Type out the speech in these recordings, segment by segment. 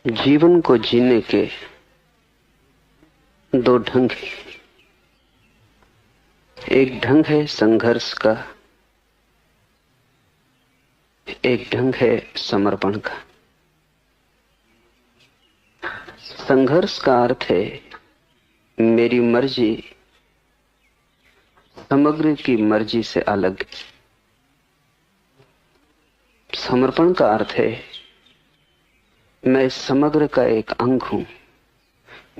जीवन को जीने के दो ढंग हैं। एक ढंग है संघर्ष का, एक ढंग है समर्पण का। संघर्ष का अर्थ है मेरी मर्जी समग्र की मर्जी से अलग। समर्पण का अर्थ है मैं समग्र का एक अंग हूं,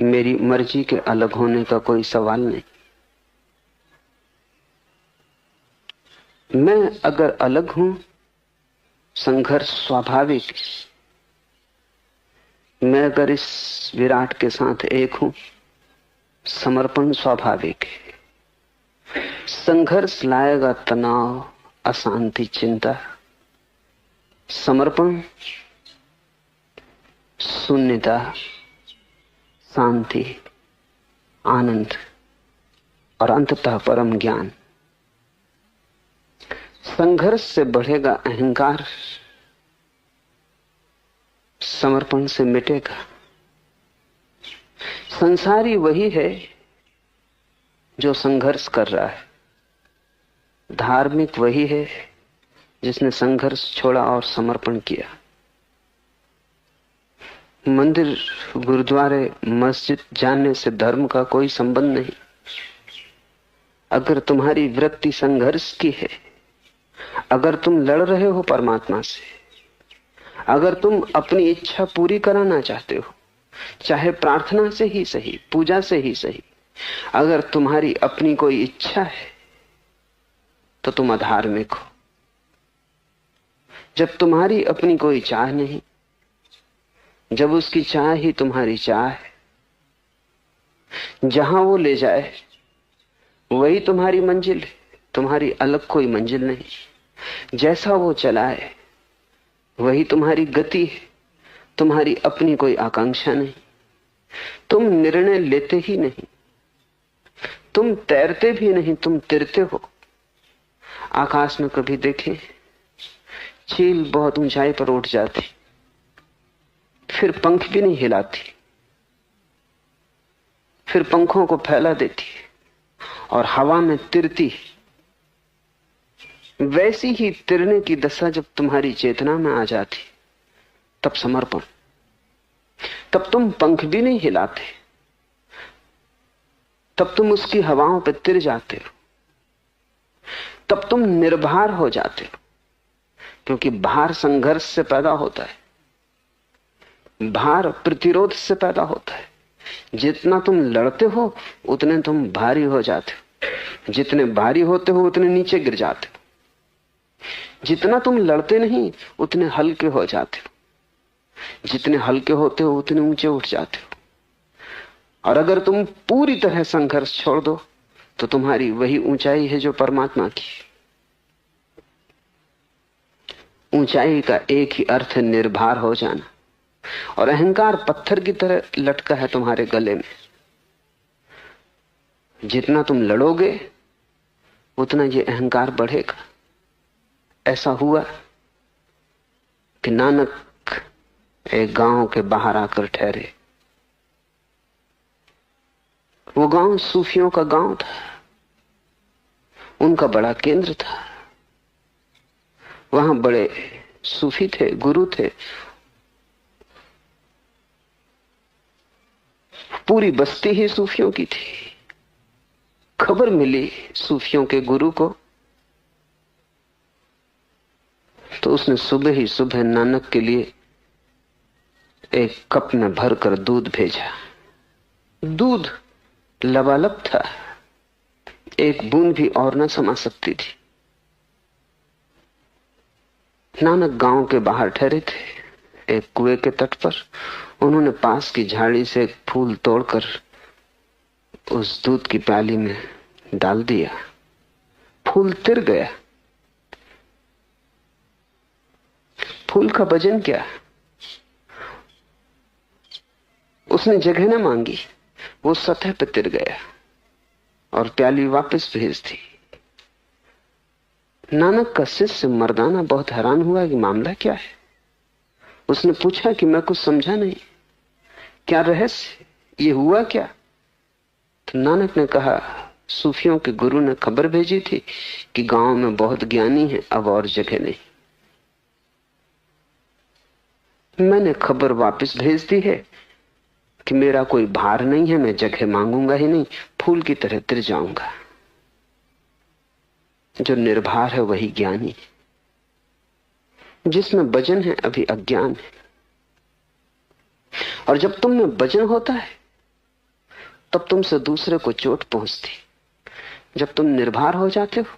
मेरी मर्जी के अलग होने का कोई सवाल नहीं। मैं अगर अलग हूं, संघर्ष स्वाभाविक। मैं अगर इस विराट के साथ एक हूं, समर्पण स्वाभाविक है। संघर्ष लाएगा तनाव, अशांति, चिंता। समर्पण शून्यता, शांति, आनंद और अंततः परम ज्ञान। संघर्ष से बढ़ेगा अहंकार, समर्पण से मिटेगा। संसारी वही है जो संघर्ष कर रहा है, धार्मिक वही है जिसने संघर्ष छोड़ा और समर्पण किया। मंदिर, गुरुद्वारे, मस्जिद जाने से धर्म का कोई संबंध नहीं। अगर तुम्हारी वृत्ति संघर्ष की है, अगर तुम लड़ रहे हो परमात्मा से, अगर तुम अपनी इच्छा पूरी कराना चाहते हो, चाहे प्रार्थना से ही सही, पूजा से ही सही, अगर तुम्हारी अपनी कोई इच्छा है तो तुम अधार्मिक हो। जब तुम्हारी अपनी कोई चाह नहीं, जब उसकी चाह ही तुम्हारी चाह है, जहां वो ले जाए वही तुम्हारी मंजिल है, तुम्हारी अलग कोई मंजिल नहीं। जैसा वो चलाए वही तुम्हारी गति है, तुम्हारी अपनी कोई आकांक्षा नहीं। तुम निर्णय लेते ही नहीं, तुम तैरते भी नहीं, तुम तिरते हो। आकाश में कभी देखें, चील बहुत ऊंचाई पर उठ जाती, फिर पंख भी नहीं हिलाती, फिर पंखों को फैला देती और हवा में तिरती। वैसी ही तिरने की दशा जब तुम्हारी चेतना में आ जाती, तब समर्पण। तब तुम पंख भी नहीं हिलाते, तब तुम उसकी हवाओं पर तिर जाते हो, तब तुम निर्भर हो जाते हो। क्योंकि भार संघर्ष से पैदा होता है, भार प्रतिरोध से पैदा होता है। जितना तुम लड़ते हो उतने तुम भारी हो जाते हो, जितने भारी होते हो उतने नीचे गिर जाते हो। जितना तुम लड़ते नहीं उतने हल्के हो जाते हो, जितने हल्के होते हो उतने ऊंचे उठ जाते हो। और अगर तुम पूरी तरह संघर्ष छोड़ दो तो तुम्हारी वही ऊंचाई है जो परमात्मा की। ऊंचाई का एक ही अर्थ है निर्भर हो जाना, और अहंकार पत्थर की तरह लटका है तुम्हारे गले में। जितना तुम लड़ोगे उतना ये अहंकार बढ़ेगा। ऐसा हुआ कि नानक एक गांव के बाहर आकर ठहरे। वो गांव सूफियों का गांव था, उनका बड़ा केंद्र था। वहां बड़े सूफी थे, गुरु थे। पूरी बस्ती ही सूफियों की थी। खबर मिली सूफियों के गुरु को, तो उसने सुबह ही सुबह नानक के लिए एक कप में भरकर दूध भेजा। दूध लबालब था, एक बूंद भी और न समा सकती थी। नानक गांव के बाहर ठहरे थे, एक कुएं के तट पर। उन्होंने पास की झाड़ी से एक फूल तोड़कर उस दूध की प्याली में डाल दिया। फूल तिर गया। फूल का वजन क्या? उसने जगह न मांगी, वो सतह पर तिर गया और प्याली वापस भेज दी। नानक का शिष्य मर्दाना बहुत हैरान हुआ कि मामला क्या है। उसने पूछा कि मैं कुछ समझा नहीं, क्या रहस्य, ये हुआ क्या? तो नानक ने कहा, सूफियों के गुरु ने खबर भेजी थी कि गांव में बहुत ज्ञानी है, अब और जगह नहीं। मैंने खबर वापस भेज दी है कि मेरा कोई भार नहीं है, मैं जगह मांगूंगा ही नहीं, फूल की तरह तिर जाऊंगा। जो निर्भर है वही ज्ञानी है, जिसमें वजन है अभी अज्ञान है। और जब तुम में वजन होता है तब तुमसे दूसरे को चोट पहुंचती। जब तुम निर्भर हो जाते हो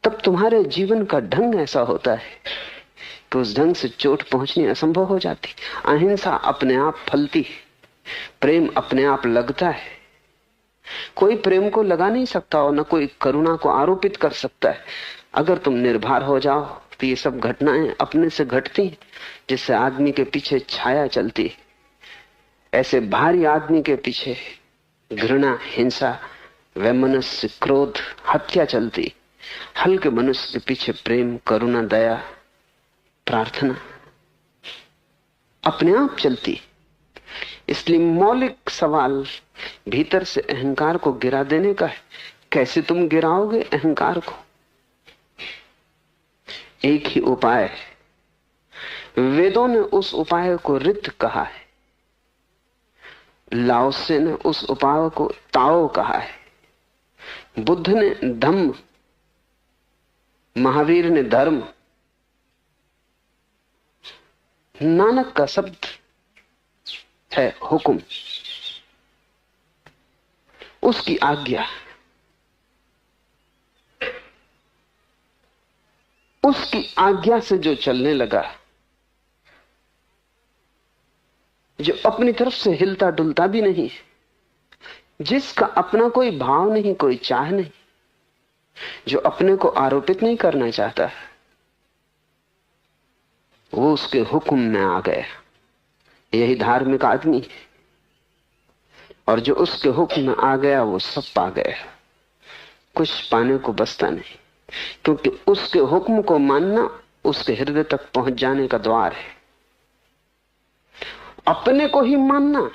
तब तुम्हारे जीवन का ढंग ऐसा होता है कि उस ढंग से चोट पहुंचनी असंभव हो जाती। अहिंसा अपने आप फलती है, प्रेम अपने आप लगता है। कोई प्रेम को लगा नहीं सकता और न कोई करुणा को आरोपित कर सकता है। अगर तुम निर्भर हो जाओ तो ये सब घटनाएं अपने से घटती हैं, जिससे आदमी के पीछे छाया चलती है। ऐसे भारी आदमी के पीछे घृणा, हिंसा, वैमनस्य, क्रोध, हत्या चलती। हल्के मनुष्य के पीछे प्रेम, करुणा, दया, प्रार्थना अपने आप चलती। इसलिए मौलिक सवाल भीतर से अहंकार को गिरा देने का है। कैसे तुम गिराओगे अहंकार को? एक ही उपाय है। वेदों ने उस उपाय को रित कहा है, लाओसे ने उस उपाय को ताओ कहा है, बुद्ध ने धम्म, महावीर ने धर्म, नानक का शब्द है हुक्म, उसकी आज्ञा। उसकी आज्ञा से जो चलने लगा, जो अपनी तरफ से हिलता डुलता भी नहीं, जिसका अपना कोई भाव नहीं, कोई चाह नहीं, जो अपने को आरोपित नहीं करना चाहता, वो उसके हुक्म में आ गया। यही धार्मिक आदमी है। और जो उसके हुक्म में आ गया वो सब पा गया, कुछ पाने को बचता नहीं। क्योंकि उसके हुक्म को मानना उसके हृदय तक पहुंच जाने का द्वार है। अपने को ही मानना,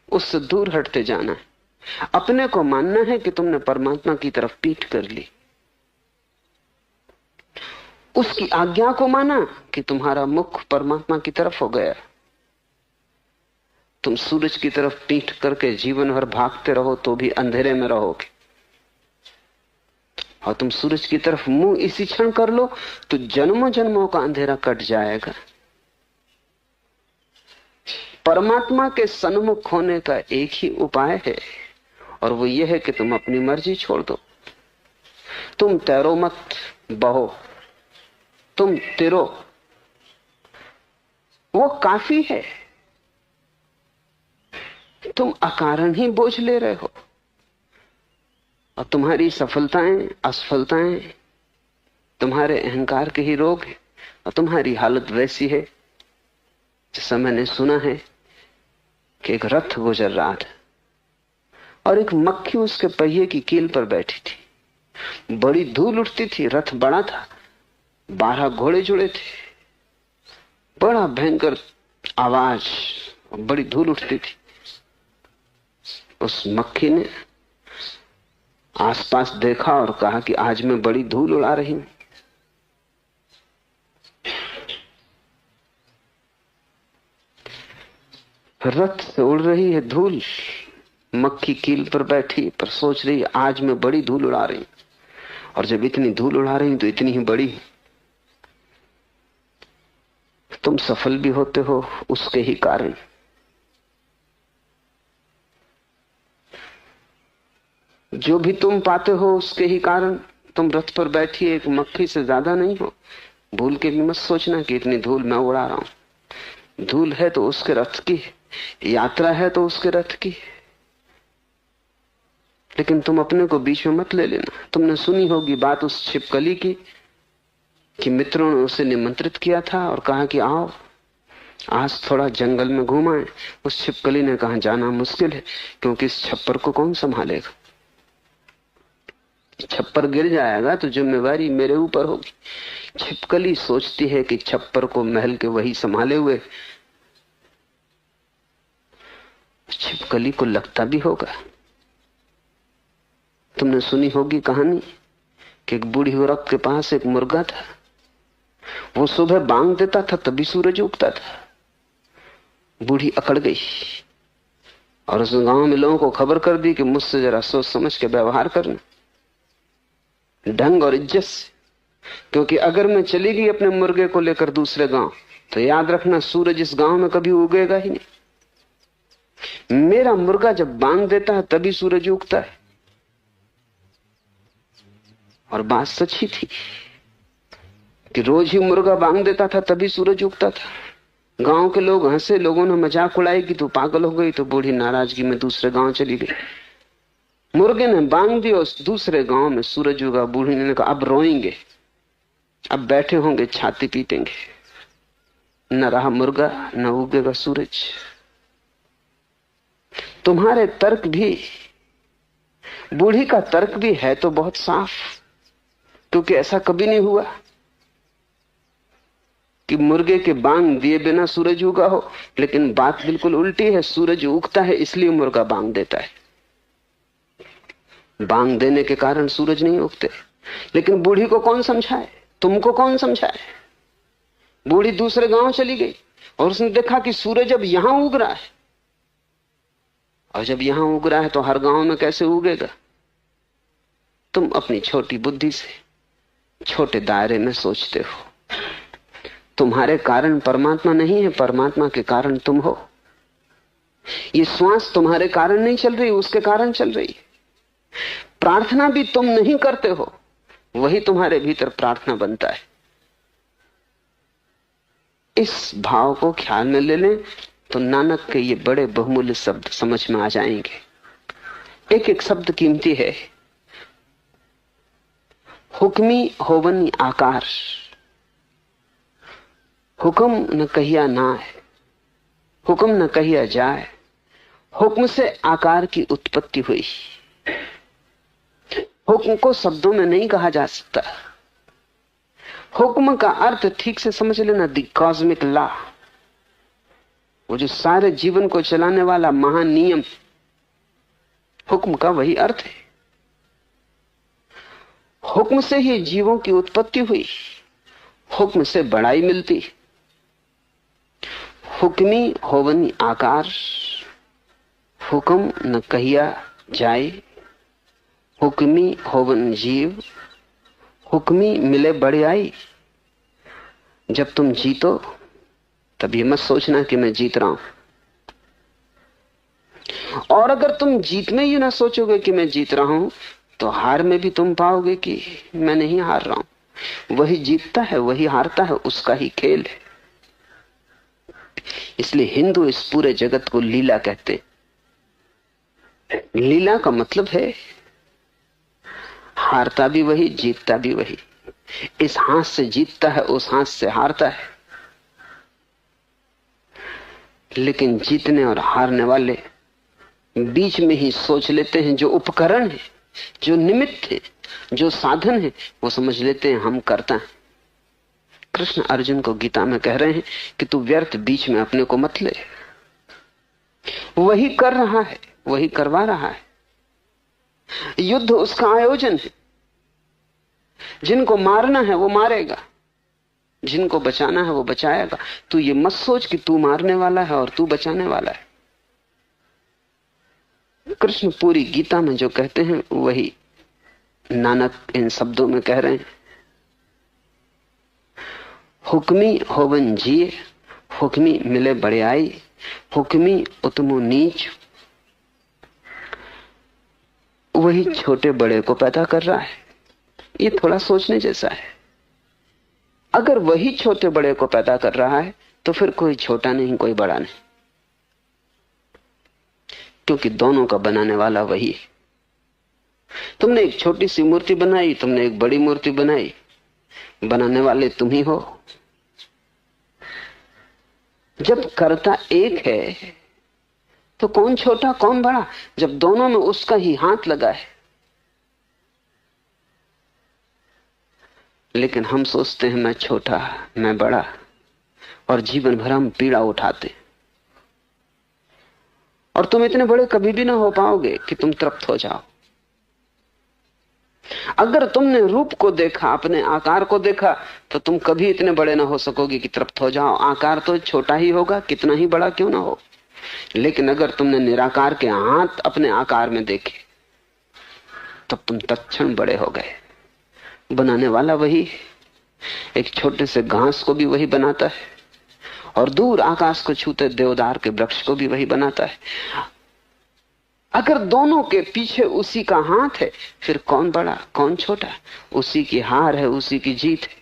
उससे दूर हटते जाना है। अपने को मानना है कि तुमने परमात्मा की तरफ पीठ कर ली। उसकी आज्ञा को माना कि तुम्हारा मुख परमात्मा की तरफ हो गया। तुम सूरज की तरफ पीठ करके जीवन भर भागते रहो तो भी अंधेरे में रहोगे, और तुम सूरज की तरफ मुंह इसी क्षण कर लो तो जन्मों जन्मों का अंधेरा कट जाएगा। परमात्मा के सन्मुख होने का एक ही उपाय है, और वो ये है कि तुम अपनी मर्जी छोड़ दो। तुम तैरो मत, बहो, तुम तिरो, वो काफी है। तुम अकारण ही बोझ ले रहे हो, और तुम्हारी सफलताएं, असफलताएं तुम्हारे अहंकार के ही रोग है। और तुम्हारी हालत वैसी है जैसा मैंने सुना है कि एक रथ गुजर रहा था और एक मक्खी उसके पहिए की कील पर बैठी थी। बड़ी धूल उठती थी, रथ बड़ा था, 12 घोड़े जुड़े थे, बड़ा भयंकर आवाज, बड़ी धूल उठती थी। उस मक्खी ने आसपास देखा और कहा कि आज मैं बड़ी धूल उड़ा रही हूं। रथ से उड़ रही है धूल, मक्खी कील पर बैठी पर सोच रही आज मैं बड़ी धूल उड़ा रही हूं, और जब इतनी धूल उड़ा रही हूं तो इतनी ही बड़ी। तुम सफल भी होते हो उसके ही कारण। जो भी तुम पाते हो उसके ही कारण। तुम रथ पर बैठी एक मक्खी से ज्यादा नहीं हो। भूल के भी मत सोचना कि इतनी धूल मैं उड़ा रहा हूं। धूल है तो उसके रथ की, यात्रा है तो उसके रथ की, लेकिन तुम अपने को बीच में मत ले लेना। तुमने सुनी होगी बात उस छिपकली की कि मित्रों ने उसे निमंत्रित किया था और कहा कि आओ आज थोड़ा जंगल में घुमाएं। उस छिपकली ने कहा जाना मुश्किल है, क्योंकि इस छप्पर को कौन संभालेगा। छप्पर गिर जाएगा तो जिम्मेवारी मेरे ऊपर होगी। छिपकली सोचती है कि छप्पर को महल के वही संभाले हुए, छिपकली को लगता भी होगा। तुमने सुनी होगी कहानी कि एक बूढ़ी औरत के पास एक मुर्गा था। वो सुबह बांग देता था तभी सूरज उगता था। बूढ़ी अकड़ गई और उस गांव में लोगों को खबर कर दी कि मुझसे जरा सोच समझ के व्यवहार करना, ढंग और इज्जत से, क्योंकि अगर मैं चली गई अपने मुर्गे को लेकर दूसरे गांव तो याद रखना सूरज इस गांव में कभी उगेगा ही नहीं। मेरा मुर्गा जब बांग देता है तभी सूरज उगता है। और बात सच ही थी कि रोज ही मुर्गा बांग देता था तभी सूरज उगता था। गांव के लोग हंसे, लोगों ने मजाक उड़ाई कि तू पागल हो गई। तो बूढ़ी नाराजगी में दूसरे गांव चली गई। मुर्गे ने बांग दी और दूसरे गांव में सूरज उगा। बूढ़ी ने कहा अब रोएंगे, अब बैठे होंगे छाती पीटेंगे। न रहा मुर्गा, न उगेगा सूरज। तुम्हारे तर्क भी, बूढ़ी का तर्क भी है तो बहुत साफ, क्योंकि ऐसा कभी नहीं हुआ कि मुर्गे के बांग दिए बिना सूरज उगा हो। लेकिन बात बिल्कुल उल्टी है। सूरज उगता है इसलिए मुर्गा बांग देता है। बांग देने के कारण सूरज नहीं उगते। लेकिन बूढ़ी को कौन समझाए, तुमको कौन समझाए। बूढ़ी दूसरे गांव चली गई और उसने देखा कि सूरज अब यहां उग रहा है, और जब यहां उग रहा है तो हर गांव में कैसे उगेगा। तुम अपनी छोटी बुद्धि से छोटे दायरे में सोचते हो। तुम्हारे कारण परमात्मा नहीं है, परमात्मा के कारण तुम हो। ये श्वास तुम्हारे कारण नहीं चल रही, उसके कारण चल रही है। प्रार्थना भी तुम नहीं करते हो, वही तुम्हारे भीतर प्रार्थना बनता है। इस भाव को ख्याल में ले लें तो नानक के ये बड़े बहुमूल्य शब्द समझ में आ जाएंगे। एक एक शब्द कीमती है। हुक्मी होवनी आकार, हुक्म न कहिया ना है, हुक्म न कहिया जाए। हुक्म से आकार की उत्पत्ति हुई। हुक्म को शब्दों में नहीं कहा जा सकता। हुक्म का अर्थ ठीक से समझ लेना, द कॉस्मिक लॉ, वो जो सारे जीवन को चलाने वाला महान नियम, हुक्म का वही अर्थ है। हुक्म से ही जीवों की उत्पत्ति हुई, हुक्म से बड़ाई मिलती। हुक्मी होवनी आकार, हुक्म न कहिया जाए। हुक्मी होवन जीव, हुक्मी मिले बड़ाई। जब तुम जीतो तब ये मत सोचना कि मैं जीत रहा हूं, और अगर तुम जीत में ही ना सोचोगे कि मैं जीत रहा हूं तो हार में भी तुम पाओगे कि मैं नहीं हार रहा हूं। वही जीतता है, वही हारता है, उसका ही खेल है। इसलिए हिंदू इस पूरे जगत को लीला कहते। लीला का मतलब है हारता भी वही, जीतता भी वही। इस हाथ से जीतता है, उस हाथ से हारता है। लेकिन जीतने और हारने वाले बीच में ही सोच लेते हैं, जो उपकरण है, जो निमित्त है, जो साधन है, वो समझ लेते हैं हम करता है। कृष्ण अर्जुन को गीता में कह रहे हैं कि तू व्यर्थ बीच में अपने को मत ले। वही कर रहा है, वही करवा रहा है। युद्ध उसका आयोजन है। जिनको मारना है वो मारेगा, जिनको बचाना है वो बचाएगा। तू ये मत सोच कि तू मारने वाला है और तू बचाने वाला है। कृष्ण पूरी गीता में जो कहते हैं वही नानक इन शब्दों में कह रहे हैं। हुक्मी होवन जिए, हुक्मी मिले बड़ाई। हुक्मी उतमो नीच, वही छोटे बड़े को पैदा कर रहा है। ये थोड़ा सोचने जैसा है। अगर वही छोटे बड़े को पैदा कर रहा है तो फिर कोई छोटा नहीं, कोई बड़ा नहीं, क्योंकि दोनों का बनाने वाला वही है। तुमने एक छोटी सी मूर्ति बनाई, तुमने एक बड़ी मूर्ति बनाई, बनाने वाले तुम ही हो। जब कर्ता एक है तो कौन छोटा कौन बड़ा, जब दोनों में उसका ही हाथ लगा है। लेकिन हम सोचते हैं मैं छोटा, मैं बड़ा, और जीवन भर हम पीड़ा उठाते। और तुम इतने बड़े कभी भी ना हो पाओगे कि तुम तृप्त हो जाओ। अगर तुमने रूप को देखा, अपने आकार को देखा, तो तुम कभी इतने बड़े ना हो सकोगे कि तृप्त हो जाओ। आकार तो छोटा ही होगा, कितना ही बड़ा क्यों ना हो। लेकिन अगर तुमने निराकार के हाथ अपने आकार में देखे, तब तुम तत्क्षण बड़े हो गए। बनाने वाला वही, एक छोटे से घास को भी वही बनाता है, और दूर आकाश को छूते देवदार के वृक्ष को भी वही बनाता है। अगर दोनों के पीछे उसी का हाथ है, फिर कौन बड़ा कौन छोटा? उसी की हार है, उसी की जीत है।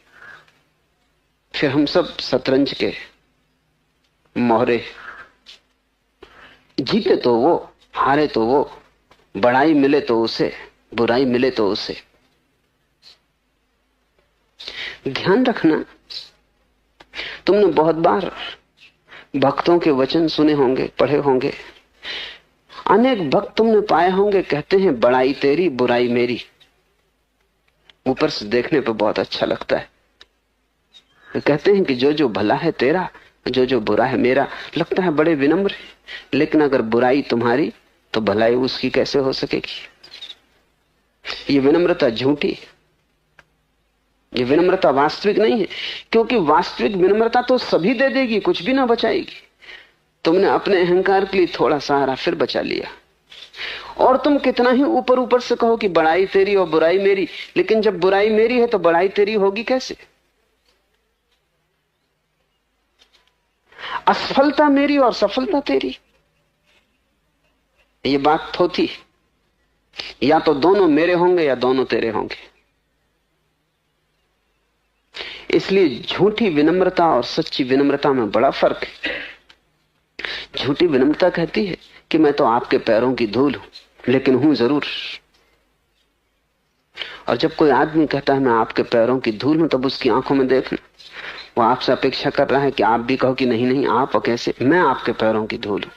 फिर हम सब शतरंज के मोहरे, जीते तो वो, हारे तो वो, बड़ाई मिले तो उसे, बुराई मिले तो उसे। ध्यान रखना, तुमने बहुत बार भक्तों के वचन सुने होंगे, पढ़े होंगे। अनेक भक्त तुमने पाए होंगे कहते हैं बड़ाई तेरी बुराई मेरी। ऊपर से देखने पर बहुत अच्छा लगता है। कहते हैं कि जो जो भला है तेरा, जो जो बुरा है मेरा। लगता है बड़े विनम्र है, लेकिन अगर बुराई तुम्हारी तो भलाई उसकी कैसे हो सकेगी? ये विनम्रता झूठी, ये विनम्रता वास्तविक नहीं है। क्योंकि वास्तविक विनम्रता तो सभी दे देगी, कुछ भी ना बचाएगी। तुमने अपने अहंकार के लिए थोड़ा सहारा फिर बचा लिया। और तुम कितना ही ऊपर ऊपर से कहो कि बड़ाई तेरी और बुराई मेरी, लेकिन जब बुराई मेरी है तो बड़ाई तेरी होगी कैसे? असफलता मेरी और सफलता तेरी, ये बात थोथी। या तो दोनों मेरे होंगे या दोनों तेरे होंगे। इसलिए झूठी विनम्रता और सच्ची विनम्रता में बड़ा फर्क है। झूठी विनम्रता कहती है कि मैं तो आपके पैरों की धूल हूं, लेकिन हूं जरूर। और जब कोई आदमी कहता है मैं आपके पैरों की धूल हूं, तब उसकी आंखों में देखना, वो आपसे अपेक्षा कर रहा है कि आप भी कहो कि नहीं नहीं, आप कैसे, मैं आपके पैरों की धूल हूं।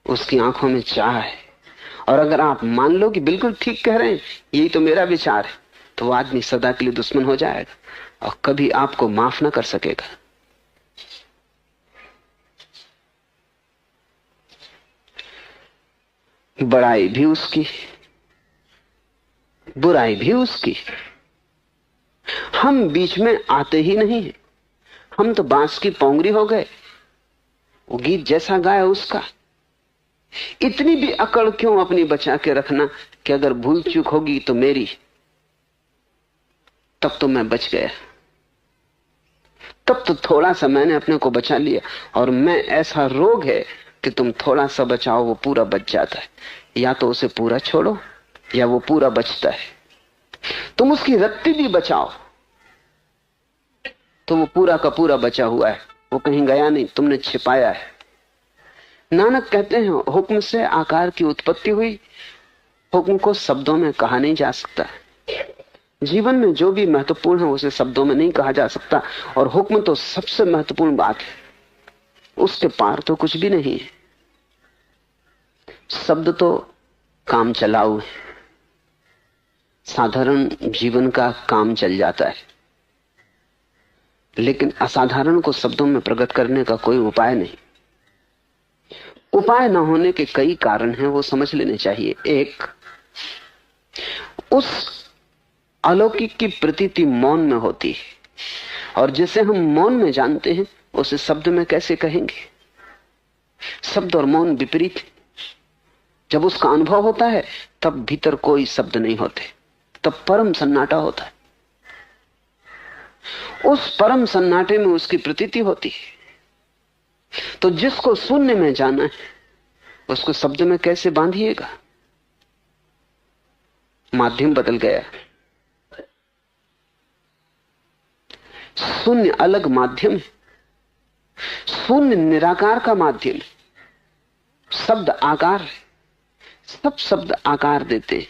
उसकी आंखों में चाह है। और अगर आप मान लो कि बिल्कुल ठीक कह रहे हैं, यही तो मेरा विचार है, तो वो आदमी सदा के लिए दुश्मन हो जाएगा और कभी आपको माफ ना कर सकेगा। बड़ाई भी उसकी, बुराई भी उसकी। हम बीच में आते ही नहीं हैं। हम तो बांस की पोंगरी हो गए, वो गीत जैसा गाया उसका। इतनी भी अकड़ क्यों अपनी बचा के रखना कि अगर भूल चूक होगी तो मेरी, तब तो मैं बच गया, तब तो थोड़ा सा मैंने अपने को बचा लिया। और मैं ऐसा रोग है कि तुम थोड़ा सा बचाओ वो पूरा बच जाता है। या तो उसे पूरा छोड़ो या वो पूरा बचता है। तुम उसकी रत्ती भी बचाओ तो वो पूरा का पूरा बचा हुआ है, वो कहीं गया नहीं, तुमने छिपाया है। नानक कहते हैं हुक्म से आकार की उत्पत्ति हुई, हुक्म को शब्दों में कहा नहीं जा सकता। जीवन में जो भी महत्वपूर्ण है उसे शब्दों में नहीं कहा जा सकता, और हुक्म तो सबसे महत्वपूर्ण बात है, उसके पार तो कुछ भी नहीं है। शब्द तो काम चलाऊ है, साधारण जीवन का काम चल जाता है, लेकिन असाधारण को शब्दों में प्रकट करने का कोई उपाय नहीं। उपाय न होने के कई कारण हैं, वो समझ लेने चाहिए। एक, उस अलौकिक की प्रतीति मौन में होती है, और जिसे हम मौन में जानते हैं उसे शब्द में कैसे कहेंगे? शब्द और मौन विपरीत है। जब उसका अनुभव होता है तब भीतर कोई शब्द नहीं होते, तब परम सन्नाटा होता है। उस परम सन्नाटे में उसकी प्रतीति होती है। तो जिसको शून्य में जाना है उसको शब्द में कैसे बांधिएगा? माध्यम बदल गया। शून्य अलग माध्यम है, शून्य निराकार का माध्यम है। शब्द आकार है, सब शब्द आकार देते हैं,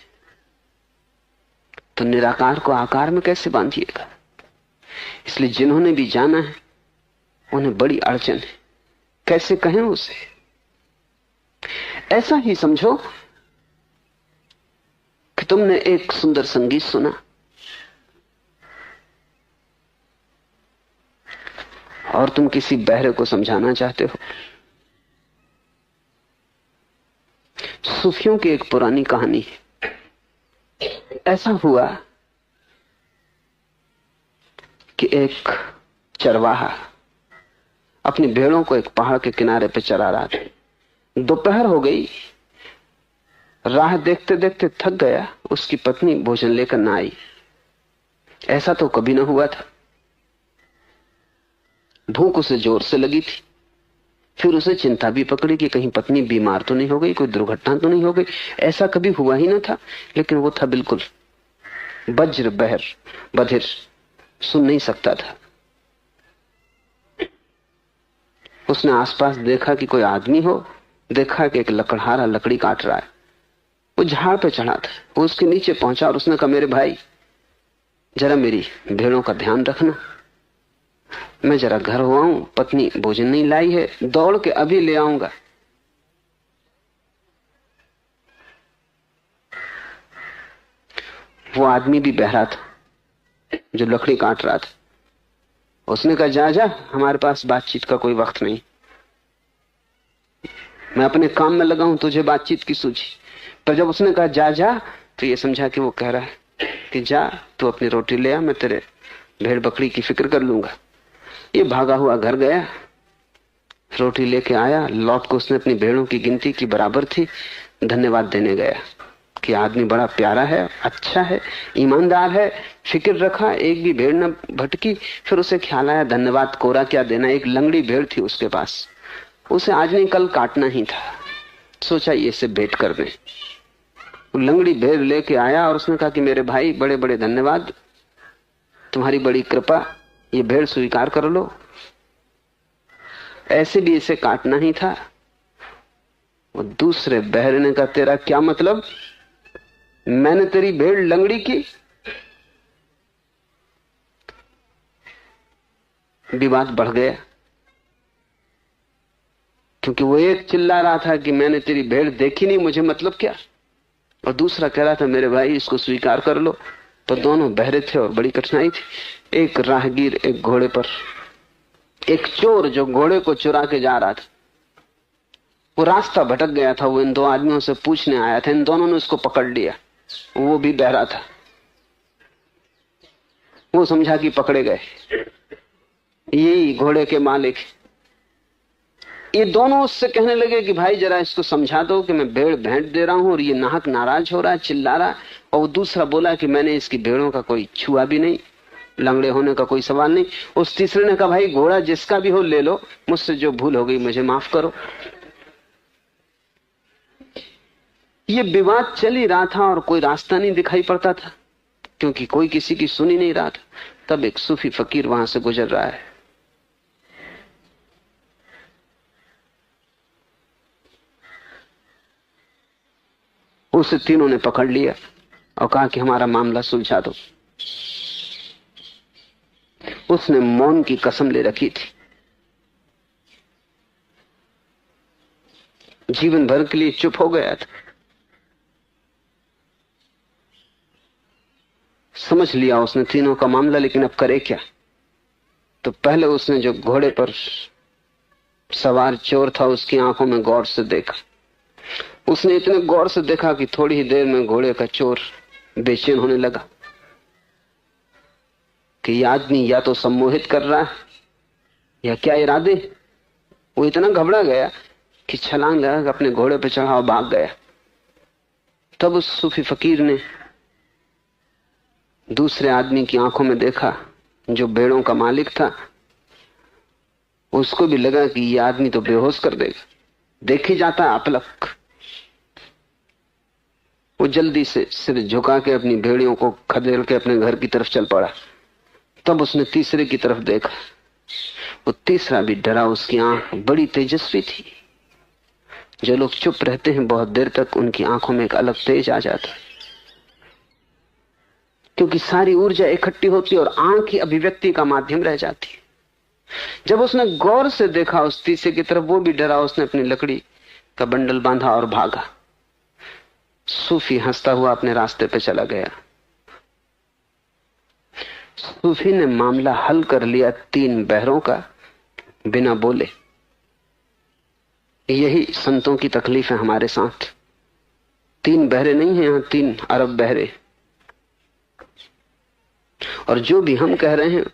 तो निराकार को आकार में कैसे बांधिएगा? इसलिए जिन्होंने भी जाना है उन्हें बड़ी अड़चन है, कैसे कहें उसे? ऐसा ही समझो कि तुमने एक सुंदर संगीत सुना और तुम किसी बहरे को समझाना चाहते हो। सूफियों की एक पुरानी कहानी है। ऐसा हुआ कि एक चरवाहा अपनी भेड़ों को एक पहाड़ के किनारे पे चरा रहा था। दोपहर हो गई, राह देखते देखते थक गया। उसकी पत्नी भोजन लेकर ना आई। ऐसा तो कभी ना हुआ था। भूख उसे जोर से लगी थी। फिर उसे चिंता भी पकड़ी कि कहीं पत्नी बीमार तो नहीं हो गई, कोई दुर्घटना तो नहीं हो गई। ऐसा कभी हुआ ही ना था। लेकिन वो था बिल्कुल वज्र बधिर, सुन नहीं सकता था। उसने आसपास देखा कि कोई आदमी हो। देखा कि एक लकड़हारा लकड़ी काट रहा है। वो झाड़ पे चढ़ा था। वो उसके नीचे पहुंचा और उसने कहा, मेरे भाई, जरा मेरी भेड़ों का ध्यान रखना। मैं जरा घर हुआ हूं, पत्नी भोजन नहीं लाई है, दौड़ के अभी ले आऊंगा। वो आदमी भी बहरा था जो लकड़ी काट रहा था। उसने कहा, जा जा, हमारे पास बातचीत का कोई वक्त नहीं, मैं अपने काम में लगा हूं, तुझे बातचीत की सूझी। पर जब उसने कहा जा जा, तो ये समझा कि वो कह रहा है कि जा तू अपनी रोटी ले आ, मैं तेरे भेड़ बकरी की फिक्र कर लूंगा। ये भागा हुआ घर गया, रोटी लेके आया। लौट को उसने अपनी भेड़ों की गिनती की बराबर थी, धन्यवाद देने गया कि आदमी बड़ा प्यारा है, अच्छा है, ईमानदार है, फिक्र रखा, एक भी भेड़ न भटकी। फिर उसे ख्याल आया धन्यवाद कोरा क्या देना। एक लंगड़ी भेड़ थी उसके पास, उसे आज नहीं कल काटना ही था। सोचा ये से भेंट कर दें। लंगड़ी भेड़ लेके आया और उसने कहा कि मेरे भाई, बड़े बड़े धन्यवाद, तुम्हारी बड़ी कृपा, ये भेड़ स्वीकार कर लो। ऐसे भी इसे काटना ही था। वो दूसरे बहरे ने कहा, तेरा क्या मतलब, मैंने तेरी भेड़ लंगड़ी की? विवाद बढ़ गया, क्योंकि वो एक चिल्ला रहा था कि मैंने तेरी भेड़ देखी नहीं, मुझे मतलब क्या, और दूसरा कह रहा था मेरे भाई इसको स्वीकार कर लो। तो दोनों बहरे थे और बड़ी कठिनाई थी। एक राहगीर एक घोड़े पर, एक चोर जो घोड़े को चुरा के जा रहा था, वो रास्ता भटक गया था। वो इन दो आदमियों से पूछने आया था। इन दोनों ने उसको पकड़ लिया। वो भी बहरा था। वो समझा कि पकड़े गए, यही घोड़े के मालिक। ये दोनों उससे कहने लगे कि भाई जरा इसको समझा दो कि मैं भेड़ भेंट दे रहा हूं और ये नाहक नाराज हो रहा है, चिल्ला रहा है। और वो दूसरा बोला कि मैंने इसकी भेड़ों का कोई छुआ भी नहीं, लंगड़े होने का कोई सवाल नहीं। उस तीसरे ने कहा, भाई घोड़ा जिसका भी हो ले लो, मुझसे जो भूल हो गई मुझे माफ करो। ये विवाद चल ही रहा था और कोई रास्ता नहीं दिखाई पड़ता था, क्योंकि कोई किसी की सुन ही नहीं रहा था। तब एक सूफी फकीर वहां से गुजर रहा है। उसे तीनों ने पकड़ लिया और कहा कि हमारा मामला सुलझा दो। उसने मौन की कसम ले रखी थी, जीवन भर के लिए चुप हो गया था। समझ लिया उसने तीनों का मामला, लेकिन अब करे क्या। तो पहले उसने जो घोड़े पर सवार चोर था उसकी आंखों में गौर से देखा। उसने इतने गौर से देखा कि थोड़ी ही देर में घोड़े का चोर बेचैन होने लगा कि यह आदमी या तो सम्मोहित कर रहा है या क्या इरादे। वो इतना घबरा गया कि छलांग लगा अपने घोड़े पर चढ़ा और भाग गया। तब उस सूफी फकीर ने दूसरे आदमी की आंखों में देखा जो भेड़ों का मालिक था। उसको भी लगा कि यह आदमी तो बेहोश कर देगा, देख ही जाता है अपलक। वो जल्दी से सिर झुका के अपनी भेड़ियों को खदेड़ के अपने घर की तरफ चल पड़ा। तब उसने तीसरे की तरफ देखा। वो तीसरा भी डरा। उसकी आंख बड़ी तेजस्वी थी। जो लोग चुप रहते हैं बहुत देर तक, उनकी आंखों में एक अलग तेज आ जाता है, क्योंकि सारी ऊर्जा इकट्ठी होती है और आंख ही अभिव्यक्ति का माध्यम रह जाती है। जब उसने गौर से देखा उस तीसरे की तरफ, वो भी डरा। उसने अपनी लकड़ी का बंडल बांधा और भागा। सूफी हंसता हुआ अपने रास्ते पे चला गया। सूफी ने मामला हल कर लिया तीन बहरों का, बिना बोले। यही संतों की तकलीफ है हमारे साथ। 3 बहरे नहीं है, यहां 3 अरब बहरे। और जो भी हम कह रहे हैं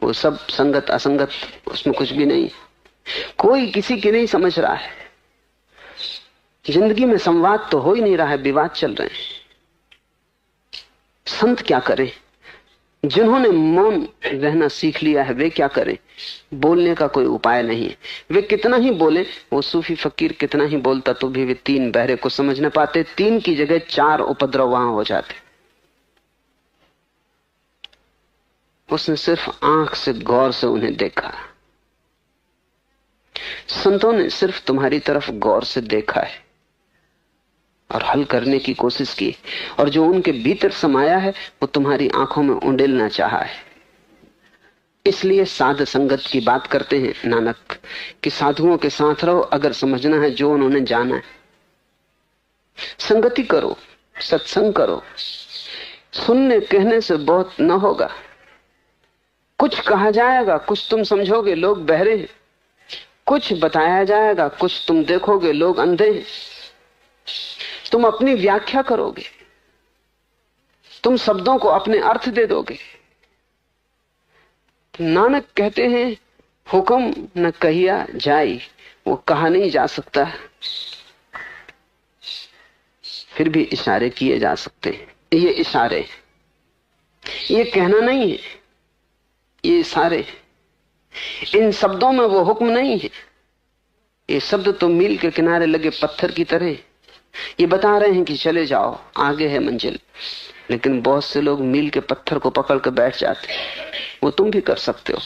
वो सब संगत असंगत, उसमें कुछ भी नहीं। कोई किसी की नहीं समझ रहा है। जिंदगी में संवाद तो हो ही नहीं रहा है, विवाद चल रहे हैं। संत क्या करें? जिन्होंने मौन रहना सीख लिया है वे क्या करें? बोलने का कोई उपाय नहीं है। वे कितना ही बोले, वो सूफी फकीर कितना ही बोलता तो भी वे 3 बहरे को समझ न पाते। 3 की जगह 4 उपद्रव वहां हो जाते। उसने सिर्फ आंख से गौर से उन्हें देखा। संतों ने सिर्फ तुम्हारी तरफ गौर से देखा है और हल करने की कोशिश की, और जो उनके भीतर समाया है वो तुम्हारी आंखों में उंडेलना चाहा है। इसलिए साध संगत की बात करते हैं नानक कि साधुओं के साथ रहो अगर समझना है जो उन्होंने जाना है। संगति करो, सत्संग करो। सुनने कहने से बहुत न होगा। कुछ कहा जाएगा, कुछ तुम समझोगे, लोग बहरे हैं। कुछ बताया जाएगा, कुछ तुम देखोगे, लोग अंधे हैं। तुम अपनी व्याख्या करोगे, तुम शब्दों को अपने अर्थ दे दोगे। नानक कहते हैं हुक्म न कहिया जाई, वो कहा नहीं जा सकता, फिर भी इशारे किए जा सकते हैं। ये इशारे, ये कहना नहीं है, ये इशारे। इन शब्दों में वो हुक्म नहीं है। ये शब्द तो मील के किनारे लगे पत्थर की तरह, ये बता रहे हैं कि चले जाओ, आगे है मंजिल। लेकिन बहुत से लोग मील के पत्थर को पकड़ कर बैठ जाते। वो तुम भी कर सकते हो।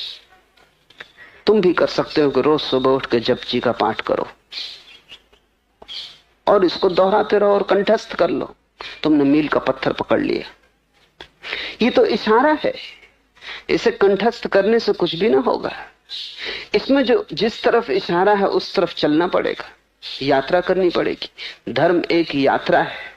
तुम भी कर सकते हो कि रोज सुबह उठ के जपजी का पाठ करो और इसको दोहराते रहो और कंठस्थ कर लो। तुमने मील का पत्थर पकड़ लिया। ये तो इशारा है, इसे कंठस्थ करने से कुछ भी ना होगा। इसमें जो जिस तरफ इशारा है उस तरफ चलना पड़ेगा, यात्रा करनी पड़ेगी। धर्म एक यात्रा है।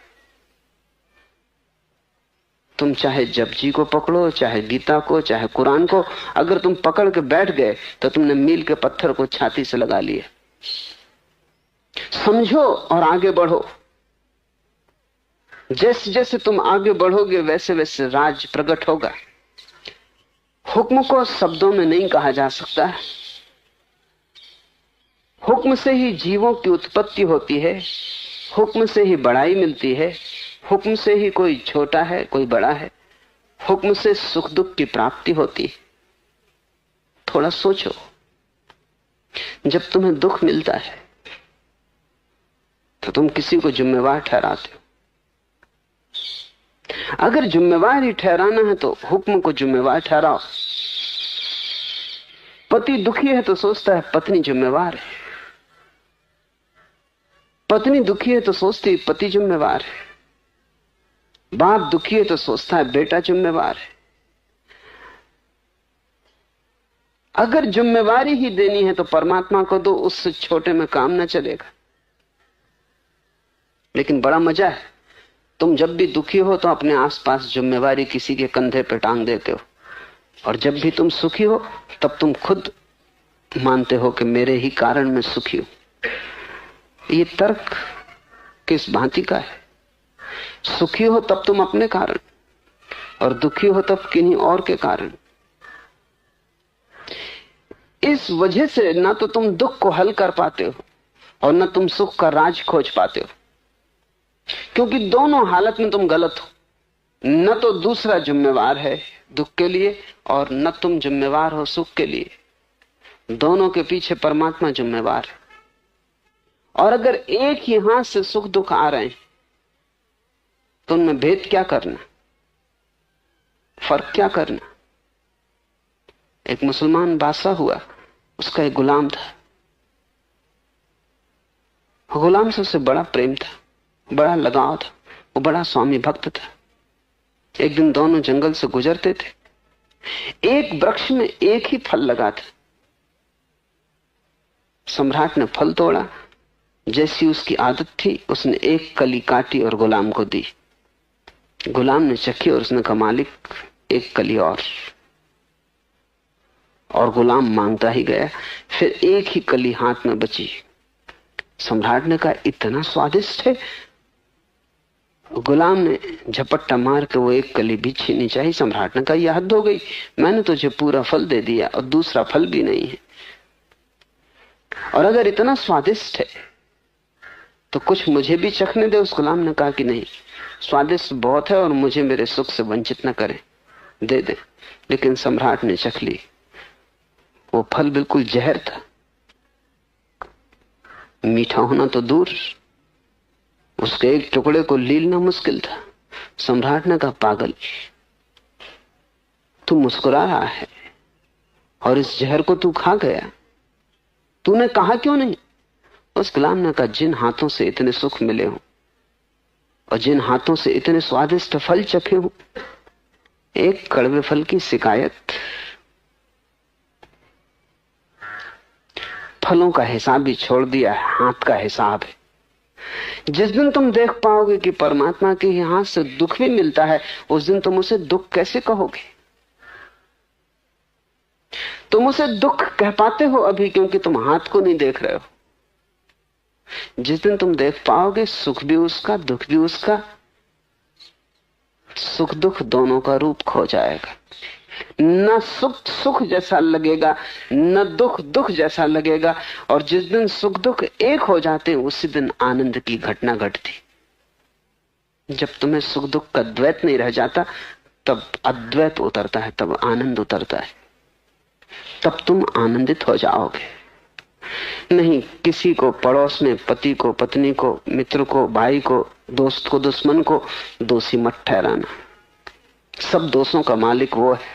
तुम चाहे जपजी को पकड़ो, चाहे गीता को, चाहे कुरान को, अगर तुम पकड़ के बैठ गए तो तुमने मील के पत्थर को छाती से लगा लिया। समझो और आगे बढ़ो। जैसे जैसे तुम आगे बढ़ोगे वैसे वैसे राज प्रकट होगा। हुक्म को शब्दों में नहीं कहा जा सकता। हुक्म से ही जीवों की उत्पत्ति होती है, हुक्म से ही बड़ाई मिलती है, हुक्म से ही कोई छोटा है कोई बड़ा है, हुक्म से सुख दुख की प्राप्ति होती है। थोड़ा सोचो, जब तुम्हें दुख मिलता है तो तुम किसी को जिम्मेवार ठहराते हो। अगर जिम्मेवार ही ठहराना है तो हुक्म को जिम्मेवार ठहराओ। पति दुखी है तो सोचता है पत्नी जिम्मेवार है, पत्नी दुखी है तो सोचती है पति जिम्मेवार है, बाप दुखी है तो सोचता है बेटा जिम्मेवार है। अगर जिम्मेवारी ही देनी है तो परमात्मा को दो, उससे छोटे में काम ना चलेगा। लेकिन बड़ा मजा है, तुम जब भी दुखी हो तो अपने आसपास जिम्मेवारी किसी के कंधे पे टांग देते हो, और जब भी तुम सुखी हो तब तुम खुद मानते हो कि मेरे ही कारण मैं सुखी हूं। ये तर्क किस भांति का है? सुखी हो तब तुम अपने कारण, और दुखी हो तब किन्हीं और के कारण। इस वजह से ना तो तुम दुख को हल कर पाते हो और ना तुम सुख का राज खोज पाते हो, क्योंकि दोनों हालत में तुम गलत हो। न तो दूसरा जिम्मेवार है दुख के लिए और न तुम जिम्मेवार हो सुख के लिए। दोनों के पीछे परमात्मा जिम्मेवार है। और अगर एक ही हाथ से सुख दुख आ रहे हैं तो उनमें भेद क्या करना, फर्क क्या करना? एक मुसलमान बादशाह हुआ, उसका एक गुलाम था। गुलाम से उसे बड़ा प्रेम था, बड़ा लगाव था, वो बड़ा स्वामी भक्त था। एक दिन दोनों जंगल से गुजरते थे। एक वृक्ष में एक ही फल लगा था। सम्राट ने फल तोड़ा, जैसी उसकी आदत थी उसने एक कली काटी और गुलाम को दी। गुलाम ने चखी और उसने कहा मालिक एक कली और गुलाम मांगता ही गया। फिर एक ही कली हाथ में बची। सम्राट ने कहा इतना स्वादिष्ट है, गुलाम ने झपट्टा मार के वो एक कली भी छीनी चाहिए। सम्राट ने कहा यह हद हो गई, मैंने तुझे पूरा फल दे दिया और दूसरा फल भी नहीं है, और अगर इतना स्वादिष्ट है तो कुछ मुझे भी चखने दे। उस गुलाम ने कहा कि नहीं, स्वादिष्ट बहुत है और मुझे मेरे सुख से वंचित न करें, दे दे। लेकिन सम्राट ने चख ली। वो फल बिल्कुल जहर था, मीठा होना तो दूर, उसके एक टुकड़े को लीलना मुश्किल था। सम्राट ने कहा पागल, तू मुस्कुरा रहा है और इस जहर को तू खा गया, तूने कहा क्यों नहीं? उस गुलाम ने कहा जिन हाथों से इतने सुख मिले हो और जिन हाथों से इतने स्वादिष्ट फल चखे हो, एक कड़वे फल की शिकायत। फलों का हिसाब भी छोड़ दिया है, हाथ का हिसाब है। जिस दिन तुम देख पाओगे कि परमात्मा के ही हाथ से दुख भी मिलता है, उस दिन तुम उसे दुख कैसे कहोगे? तुम उसे दुख कह पाते हो अभी क्योंकि तुम हाथ को नहीं देख रहे हो। जिस दिन तुम देख पाओगे सुख भी उसका, दुख भी उसका, सुख दुख दोनों का रूप खो जाएगा। न सुख सुख जैसा लगेगा, न दुख दुख जैसा लगेगा। और जिस दिन सुख दुख एक हो जाते हैं, उसी दिन आनंद की घटना घटती। जब तुम्हें सुख दुख का द्वैत नहीं रह जाता, तब अद्वैत उतरता है, तब आनंद उतरता है, तब तुम आनंदित हो जाओगे। नहीं, किसी को पड़ोस में, पति को पत्नी को, मित्र को भाई को, दोस्त को दुश्मन को दोषी मत ठहराना। सब दोषों का मालिक वो है।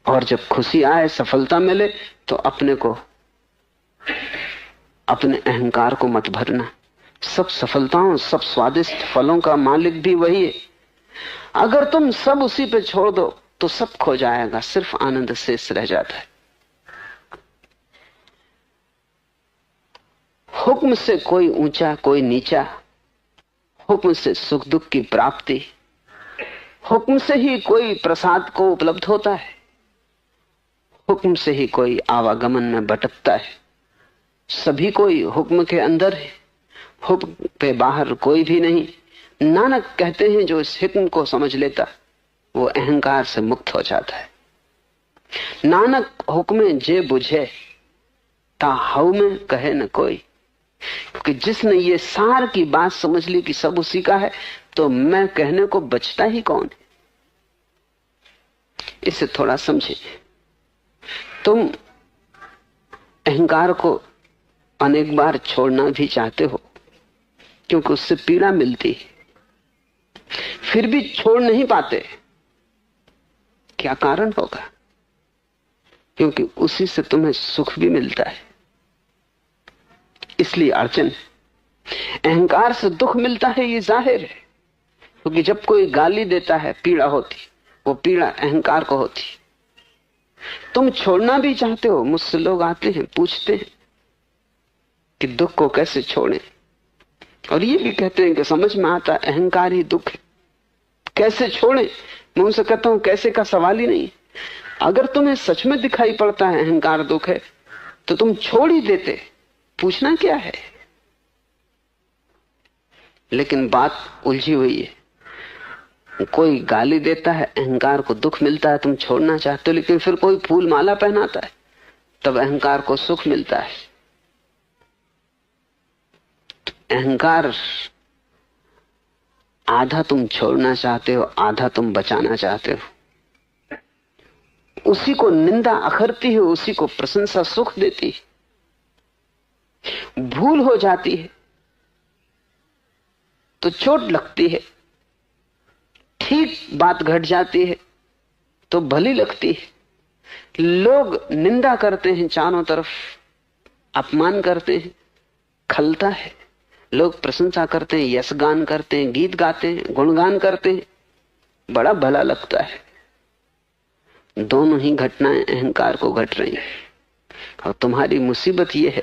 और जब खुशी आए, सफलता मिले, तो अपने को, अपने अहंकार को मत भरना। सब सफलताओं, सब स्वादिष्ट फलों का मालिक भी वही है। अगर तुम सब उसी पे छोड़ दो तो सब खो जाएगा, सिर्फ आनंद शेष रह जाता है। हुक्म से कोई ऊंचा कोई नीचा, हुक्म से सुख दुख की प्राप्ति, हुक्म से ही कोई प्रसाद को उपलब्ध होता है, हुक्म से ही कोई आवागमन में भटकता है। सभी कोई हुक्म के अंदर है, हुक्म पे बाहर कोई भी नहीं। नानक कहते हैं जो इस हुक्म को समझ लेता वो अहंकार से मुक्त हो जाता है। नानक हुक्म जे बुझे ता हऊ में कहे न कोई। क्योंकि जिसने ये सार की बात समझ ली कि सब उसी का है, तो मैं कहने को बचता ही कौन है? इसे थोड़ा समझे। तुम अहंकार को अनेक बार छोड़ना भी चाहते हो क्योंकि उससे पीड़ा मिलती है, फिर भी छोड़ नहीं पाते। क्या कारण होगा? क्योंकि उसी से तुम्हें सुख भी मिलता है, इसलिए अड़चन। अहंकार से दुख मिलता है ये जाहिर है, क्योंकि जब कोई गाली देता है पीड़ा होती, वो पीड़ा अहंकार को होती। तुम छोड़ना भी चाहते हो। मुझसे लोग आते हैं, पूछते हैं कि दुख को कैसे छोड़ें, और ये भी कहते हैं कि समझ में आता अहंकार ही दुख है, कैसे छोड़ें? मैं उनसे कहता हूं कैसे का सवाल ही नहीं। अगर तुम्हें सच में दिखाई पड़ता है अहंकार दुख है तो तुम छोड़ ही देते, पूछना क्या है? लेकिन बात उलझी हुई है। कोई गाली देता है, अहंकार को दुख मिलता है, तुम छोड़ना चाहते हो, लेकिन फिर कोई फूल माला पहनाता है, तब अहंकार को सुख मिलता है। अहंकार आधा तुम छोड़ना चाहते हो, आधा तुम बचाना चाहते हो। उसी को निंदा अखरती है, उसी को प्रशंसा सुख देती है। भूल हो जाती है तो चोट लगती है, ठीक बात घट जाती है तो भली लगती है। लोग निंदा करते हैं, चारों तरफ अपमान करते हैं, खलता है। लोग प्रशंसा करते हैं, यशगान करते हैं, गीत गाते हैं, गुणगान करते हैं, बड़ा भला लगता है। दोनों ही घटनाएं अहंकार को घट रही हैं। और तुम्हारी मुसीबत यह है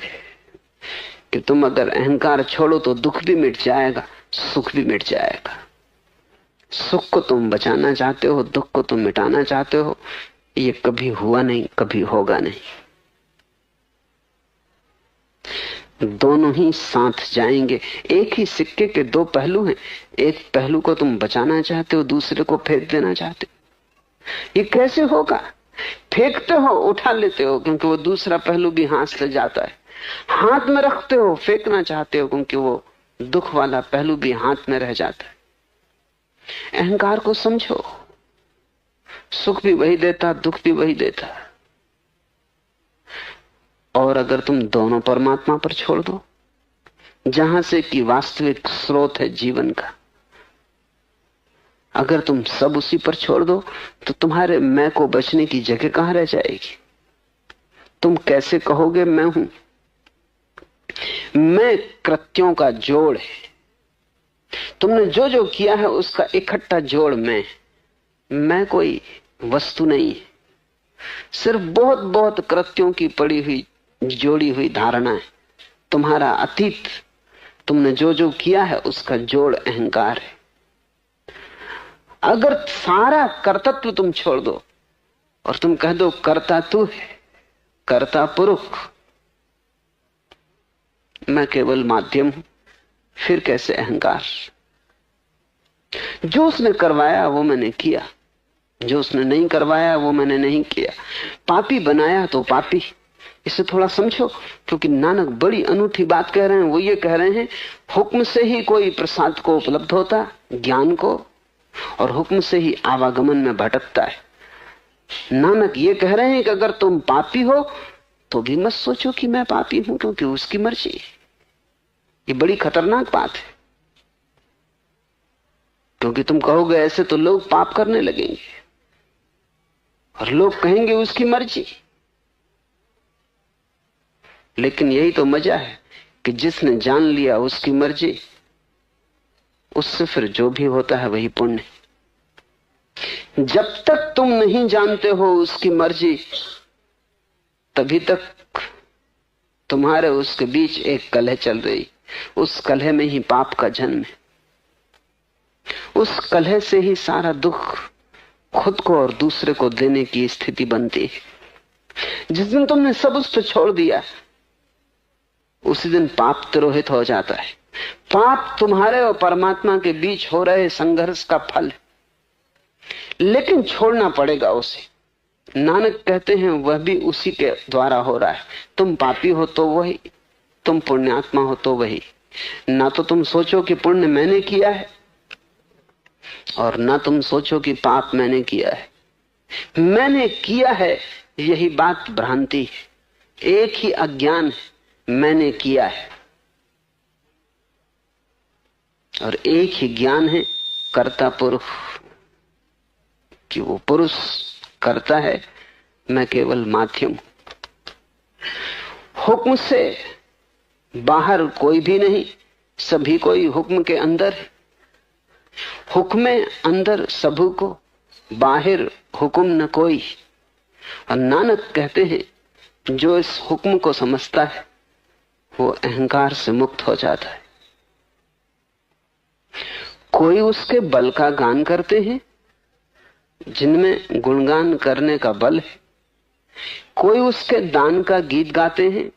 कि तुम अगर अहंकार छोड़ो तो दुख भी मिट जाएगा, सुख भी मिट जाएगा। सुख को तुम बचाना चाहते हो, दुख को तुम मिटाना चाहते हो। ये कभी हुआ नहीं, कभी होगा नहीं। दोनों ही साथ जाएंगे। एक ही सिक्के के दो पहलू हैं। एक पहलू को तुम बचाना चाहते हो, दूसरे को फेंक देना चाहते हो। ये कैसे होगा? फेंकते हो, उठा लेते हो क्योंकि वो दूसरा पहलू भी हाथ से जाता है। हाथ में रखते हो, फेंकना चाहते हो क्योंकि वो दुख वाला पहलू भी हाथ में रह जाता है। अहंकार को समझो, सुख भी वही देता, दुख भी वही देता। और अगर तुम दोनों परमात्मा पर छोड़ दो, जहां से कि वास्तविक स्रोत है जीवन का, अगर तुम सब उसी पर छोड़ दो, तो तुम्हारे मैं को बचने की जगह कहां रह जाएगी? तुम कैसे कहोगे मैं हूं? मैं कृत्यों का जोड़ है। तुमने जो जो किया है उसका इकट्ठा जोड़ मैं कोई वस्तु नहीं है। सिर्फ बहुत बहुत कृत्यों की पड़ी हुई जोड़ी हुई धारणा है। तुम्हारा अतीत, तुमने जो जो किया है उसका जोड़ अहंकार है। अगर सारा कर्तृत्व तुम छोड़ दो और तुम कह दो कर्ता तू है, कर्ता पुरुष, मैं केवल माध्यम हूं, फिर कैसे अहंकार? जो उसने करवाया वो मैंने किया, जो उसने नहीं करवाया वो मैंने नहीं किया। पापी बनाया तो पापी। इसे थोड़ा समझो, क्योंकि नानक बड़ी अनूठी बात कह रहे हैं। वो ये कह रहे हैं हुक्म से ही कोई प्रसाद को उपलब्ध होता, ज्ञान को, और हुक्म से ही आवागमन में भटकता है। नानक ये कह रहे हैं कि अगर तुम पापी हो तो भी मत सोचो कि मैं पापी हूं, क्योंकि उसकी मर्जी। ये बड़ी खतरनाक बात है, क्योंकि तुम कहोगे ऐसे तो लोग पाप करने लगेंगे और लोग कहेंगे उसकी मर्जी। लेकिन यही तो मजा है कि जिसने जान लिया उसकी मर्जी, उससे फिर जो भी होता है वही पुण्य। जब तक तुम नहीं जानते हो उसकी मर्जी, तभी तक तुम्हारे उसके बीच एक कलह चल रही। उस कलह में ही पाप का जन्म है। उस कलह से ही सारा दुख खुद को और दूसरे को देने की स्थिति बनती है। जिस दिन तुमने सब उस पर छोड़ दिया, उसी दिन पाप तिरोहित हो जाता है। पाप तुम्हारे और परमात्मा के बीच हो रहे संघर्ष का फल है, लेकिन छोड़ना पड़ेगा उसे। नानक कहते हैं वह भी उसी के द्वारा हो रहा है। तुम पापी हो तो वही, तुम पुण्यात्मा हो तो वही। ना तो तुम सोचो कि पुण्य मैंने किया है, और ना तुम सोचो कि पाप मैंने किया है। मैंने किया है, यही बात भ्रांति है। एक ही अज्ञान है, मैंने किया है, और एक ही ज्ञान है कर्ता पुरुष, कि वो पुरुष करता है, मैं केवल माध्यम हूं। हुक्म से बाहर कोई भी नहीं, सभी कोई हुक्म के अंदर है। हुक्म अंदर सबू को, बाहर हुक्म न कोई। और नानक कहते हैं जो इस हुक्म को समझता है वो अहंकार से मुक्त हो जाता है। कोई उसके बल का गान करते हैं, जिनमें गुणगान करने का बल है। कोई उसके दान का गीत गाते हैं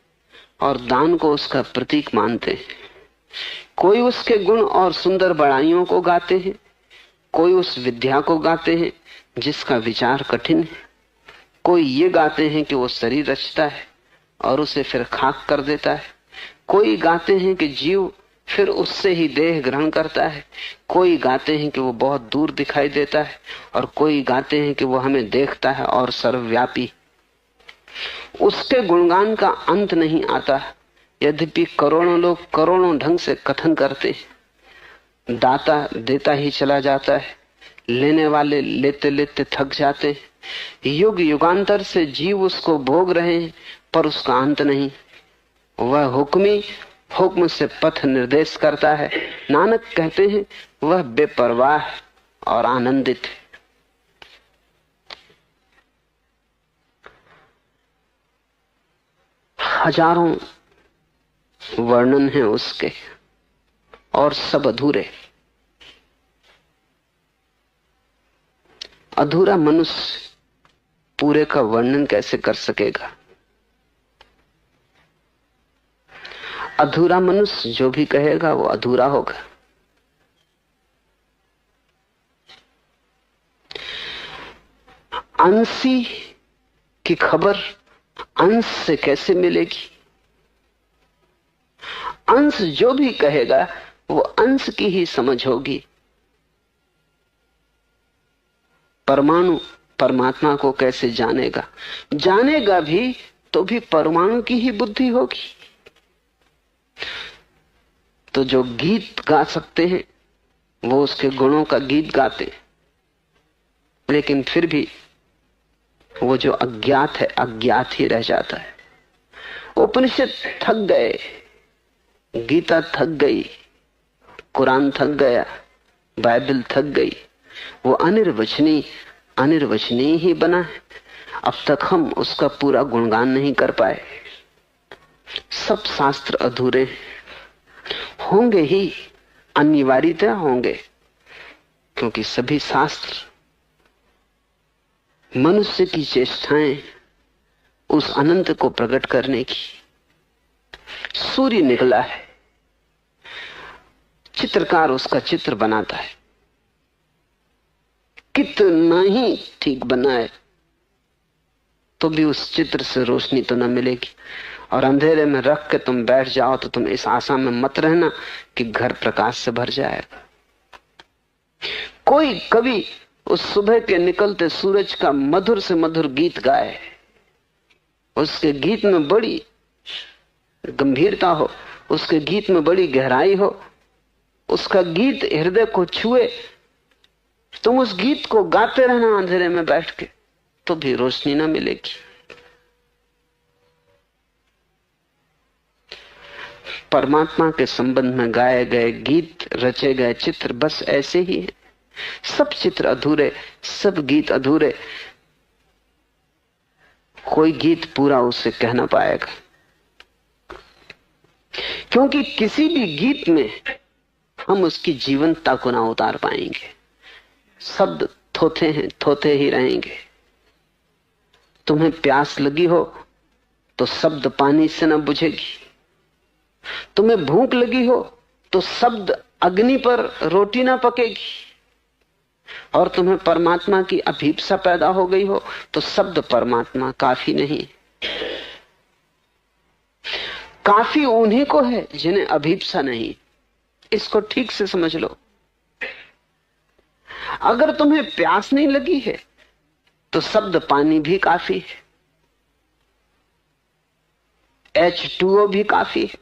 और दान को उसका प्रतीक मानते हैं। कोई उसके गुण और सुंदर बड़ाइयों को गाते हैं, कोई उस विद्या को गाते हैं जिसका विचार कठिन है। कोई ये गाते हैं कि वो शरीर रचता है और उसे फिर खाक कर देता है। कोई गाते हैं कि जीव फिर उससे ही देह ग्रहण करता है। कोई गाते हैं कि वो बहुत दूर दिखाई देता है, और कोई गाते हैं कि वो हमें देखता है और सर्वव्यापी। उसके गुणगान का अंत नहीं आता, यद्यपि करोड़ों लोग करोड़ों ढंग से कथन करते हैं। दाता देता ही चला जाता है, लेने वाले लेते लेते थक जाते हैं। युग युगांतर से जीव उसको भोग रहे हैं, पर उसका अंत नहीं। वह हुक्मी हुक्म से पथ निर्देश करता है। नानक कहते हैं वह बेपरवाह और आनंदित है। हजारों वर्णन हैं उसके, और सब अधूरे। अधूरा मनुष्य पूरे का वर्णन कैसे कर सकेगा? अधूरा मनुष्य जो भी कहेगा वो अधूरा होगा। अंशी की खबर अंश से कैसे मिलेगी? अंश जो भी कहेगा वो अंश की ही समझ होगी। परमाणु परमात्मा को कैसे जानेगा? जानेगा भी तो भी परमाणु की ही बुद्धि होगी। तो जो गीत गा सकते हैं वो उसके गुणों का गीत गाते हैं, लेकिन फिर भी वो जो अज्ञात है अज्ञात ही रह जाता है। उपनिषद थक गए, गीता थक गई, कुरान थक गया, बाइबल थक गई, वो अनिर्वचनीय ही बना है। अब तक हम उसका पूरा गुणगान नहीं कर पाए। सब शास्त्र अधूरे होंगे ही, अनिवार्यतः होंगे, क्योंकि सभी शास्त्र मनुष्य की चेष्टाएं उस अनंत को प्रकट करने की। सूर्य निकला है, चित्रकार उसका चित्र बनाता है, कितना ही ठीक बनाए तो भी उस चित्र से रोशनी तो न मिलेगी। और अंधेरे में रख के तुम बैठ जाओ तो तुम इस आशा में मत रहना कि घर प्रकाश से भर जाएगा। कोई कवि उस सुबह के निकलते सूरज का मधुर से मधुर गीत गाए, उसके गीत में बड़ी गंभीरता हो, उसके गीत में बड़ी गहराई हो, उसका गीत हृदय को छुए, तुम उस गीत को गाते रहना अंधेरे में बैठ के तो भी रोशनी ना मिलेगी। परमात्मा के संबंध में गाए गए गीत, रचे गए चित्र बस ऐसे ही हैं। सब चित्र अधूरे, सब गीत अधूरे। कोई गीत पूरा उससे कह ना पाएगा, क्योंकि किसी भी गीत में हम उसकी जीवंतता को ना उतार पाएंगे। शब्द थोथे हैं, थोथे ही रहेंगे। तुम्हें प्यास लगी हो तो शब्द पानी से ना बुझेगी। तुम्हें भूख लगी हो तो शब्द अग्नि पर रोटी ना पकेगी। और तुम्हें परमात्मा की अभीप्सा पैदा हो गई हो तो शब्द परमात्मा काफी नहीं। काफी उन्हीं को है जिन्हें अभीप्सा नहीं। इसको ठीक से समझ लो। अगर तुम्हें प्यास नहीं लगी है तो शब्द पानी भी काफी है, H2O भी काफी है।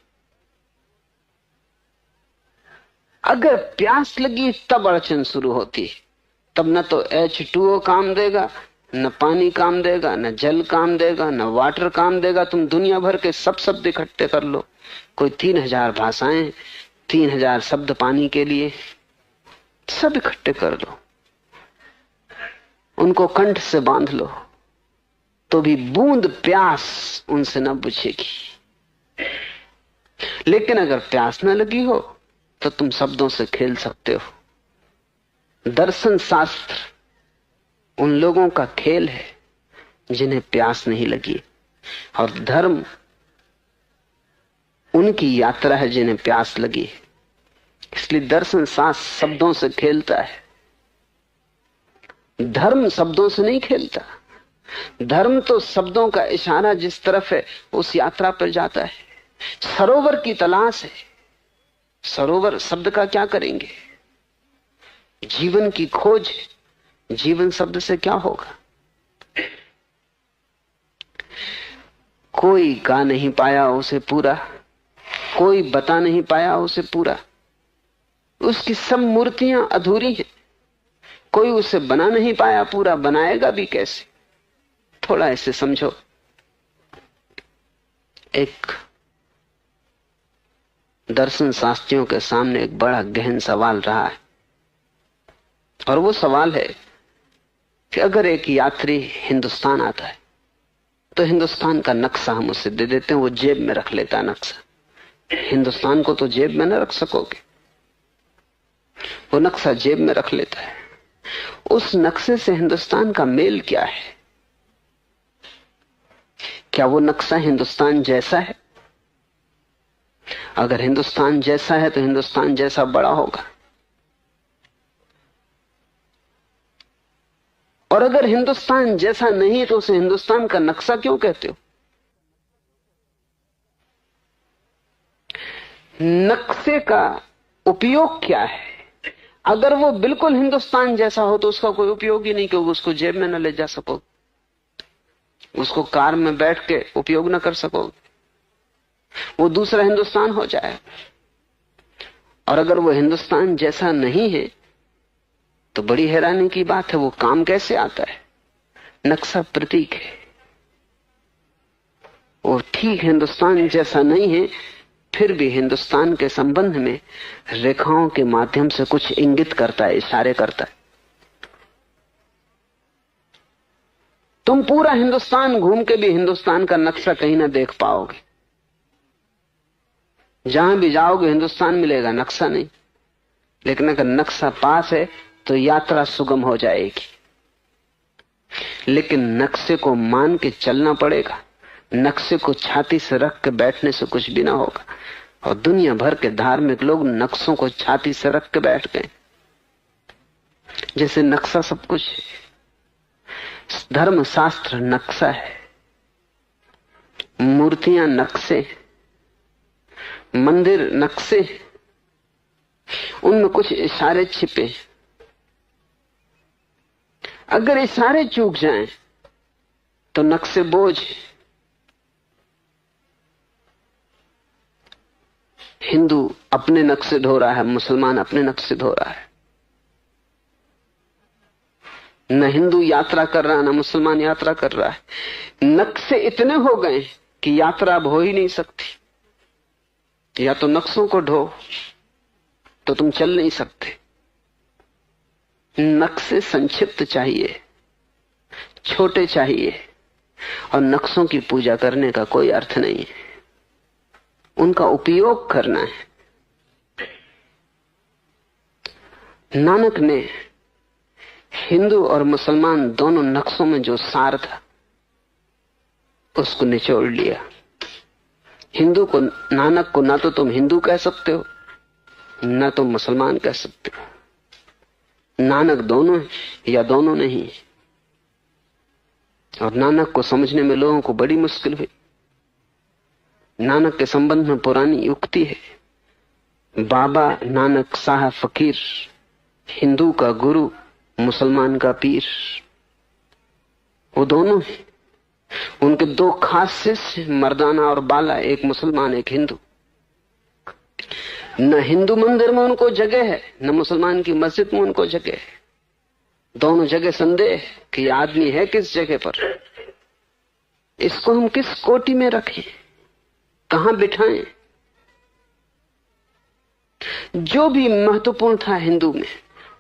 अगर प्यास लगी तब अड़चन शुरू होती है। तब न तो H2O काम देगा, न पानी काम देगा, न जल काम देगा, न वाटर काम देगा। तुम दुनिया भर के सब शब्द इकट्ठे कर लो, कोई 3000 भाषाएं, 3000 शब्द पानी के लिए, सब इकट्ठे कर लो, उनको कंठ से बांध लो, तो भी बूंद प्यास उनसे न बुझेगी। लेकिन अगर प्यास न लगी हो तो तुम शब्दों से खेल सकते हो। दर्शन शास्त्र उन लोगों का खेल है जिन्हें प्यास नहीं लगी, और धर्म उनकी यात्रा है जिन्हें प्यास लगी है। इसलिए दर्शन शास्त्र शब्दों से खेलता है, धर्म शब्दों से नहीं खेलता। धर्म तो शब्दों का इशारा जिस तरफ है उस यात्रा पर जाता है। सरोवर की तलाश है, सरोवर शब्द का क्या करेंगे? जीवन की खोज, जीवन शब्द से क्या होगा? कोई गा नहीं पाया उसे पूरा, कोई बता नहीं पाया उसे पूरा। उसकी सब मूर्तियां अधूरी हैं, कोई उसे बना नहीं पाया पूरा, बनाएगा भी कैसे? थोड़ा ऐसे समझो। एक दर्शन शास्त्रियों के सामने एक बड़ा गहन सवाल रहा है, और वो सवाल है कि अगर एक यात्री हिंदुस्तान आता है तो हिंदुस्तान का नक्शा हम उसे दे देते हैं, वो जेब में रख लेता है नक्शा। हिंदुस्तान को तो जेब में न रख सकोगे, वो नक्शा जेब में रख लेता है। उस नक्शे से हिंदुस्तान का मेल क्या है? क्या वो नक्शा हिंदुस्तान जैसा है? अगर हिंदुस्तान जैसा है तो हिंदुस्तान जैसा बड़ा होगा, और अगर हिंदुस्तान जैसा नहीं तो उसे हिंदुस्तान का नक्शा क्यों कहते हो? नक्शे का उपयोग क्या है? अगर वो बिल्कुल हिंदुस्तान जैसा हो तो उसका कोई उपयोग ही नहीं, क्योंकि उसको जेब में न ले जा सको, उसको कार में बैठ के उपयोग न कर सको, वो दूसरा हिंदुस्तान हो जाए। और अगर वो हिंदुस्तान जैसा नहीं है तो बड़ी हैरानी की बात है, वो काम कैसे आता है? नक्शा प्रतीक है, वो ठीक हिंदुस्तान जैसा नहीं है, फिर भी हिंदुस्तान के संबंध में रेखाओं के माध्यम से कुछ इंगित करता है, इशारे करता है। तुम पूरा हिंदुस्तान घूम के भी हिंदुस्तान का नक्शा कहीं ना देख पाओगे। जहां भी जाओगे हिंदुस्तान मिलेगा, नक्शा नहीं। लेकिन अगर नक्शा पास है तो यात्रा सुगम हो जाएगी। लेकिन नक्शे को मान के चलना पड़ेगा, नक्शे को छाती से रख के बैठने से कुछ भी ना होगा। और दुनिया भर के धार्मिक लोग नक्शों को छाती से रख के बैठ गए, जैसे नक्शा सब कुछ है। धर्म शास्त्र नक्शा है, मूर्तियां नक्शे, मंदिर नक्शे, उनमें कुछ इशारे छिपे। अगर इशारे चूक जाएं तो नक्शे बोझ। हिंदू अपने नक्शे ढो रहा है, मुसलमान अपने नक्शे ढो रहा है। न हिंदू यात्रा कर रहा है, न मुसलमान यात्रा कर रहा है। नक्शे इतने हो गए कि यात्रा अब हो ही नहीं सकती। या तो नक्शों को ढो तो तुम चल नहीं सकते। नक्शे संक्षिप्त चाहिए, छोटे चाहिए, और नक्शों की पूजा करने का कोई अर्थ नहीं है, उनका उपयोग करना है। नानक ने हिंदू और मुसलमान दोनों नक्शों में जो सार था उसको निचोड़ लिया। हिंदू को, नानक को ना तो तुम हिंदू कह सकते हो ना तुम मुसलमान कह सकते हो। नानक दोनों है या दोनों नहीं। और नानक को समझने में लोगों को बड़ी मुश्किल हुई। नानक के संबंध में पुरानी युक्ति है, बाबा नानक साहब फकीर, हिंदू का गुरु, मुसलमान का पीर। वो दोनों हैं। उनके दो खास शिष्य, मर्दाना और बाला, एक मुसलमान एक हिंदू। न हिंदू मंदिर में उनको जगह है, न मुसलमान की मस्जिद में उनको जगह है। दोनों जगह संदेह कि आदमी है किस जगह पर, इसको हम किस कोटि में रखें, कहां बिठाएं। जो भी महत्वपूर्ण था हिंदू में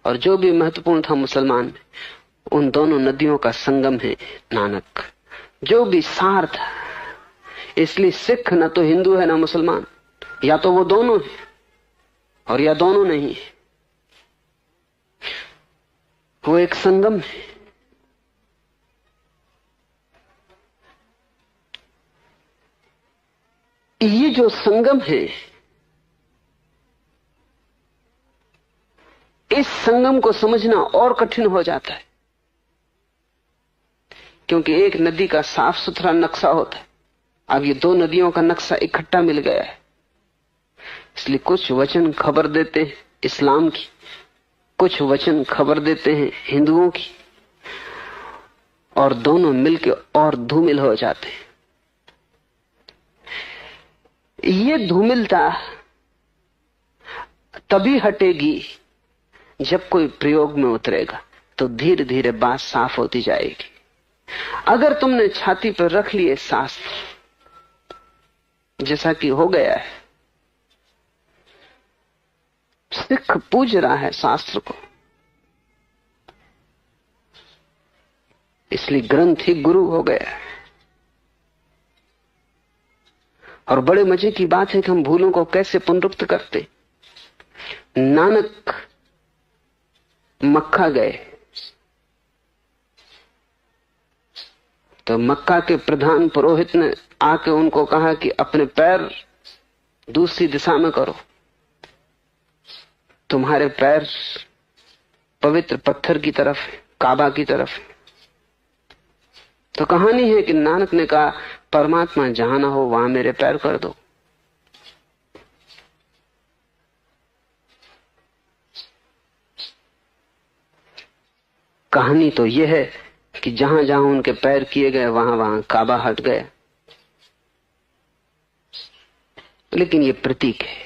और जो भी महत्वपूर्ण था मुसलमान में, उन दोनों नदियों का संगम है नानक। जो भी सार था, इसलिए सिख न तो हिंदू है ना मुसलमान, या तो वो दोनों है और या दोनों नहीं है। वो एक संगम है। ये जो संगम है, इस संगम को समझना और कठिन हो जाता है, क्योंकि एक नदी का साफ सुथरा नक्शा होता है। अब ये दो नदियों का नक्शा इकट्ठा मिल गया है। इसलिए कुछ वचन खबर देते हैं इस्लाम की, कुछ वचन खबर देते हैं हिंदुओं की, और दोनों मिलके और धूमिल हो जाते हैं। ये धूमिलता तभी हटेगी जब कोई प्रयोग में उतरेगा, तो धीरे धीरे बात साफ होती जाएगी। अगर तुमने छाती पर रख लिए शास्त्र, जैसा कि हो गया है, सिख पूज रहा है शास्त्र को, इसलिए ग्रंथ ही गुरु हो गया है। और बड़े मजे की बात है कि हम भूलों को कैसे पुनरुक्त करते। नानक मक्का गए तो मक्का के प्रधान पुरोहित ने आके उनको कहा कि अपने पैर दूसरी दिशा में करो। तुम्हारे पैर पवित्र पत्थर की तरफ है, काबा की तरफ है। तो कहानी है कि नानक ने कहा परमात्मा जहां ना हो वहां मेरे पैर कर दो। कहानी तो यह है कि जहां जहां उनके पैर किए गए वहां वहां काबा हट गया। लेकिन ये प्रतीक है,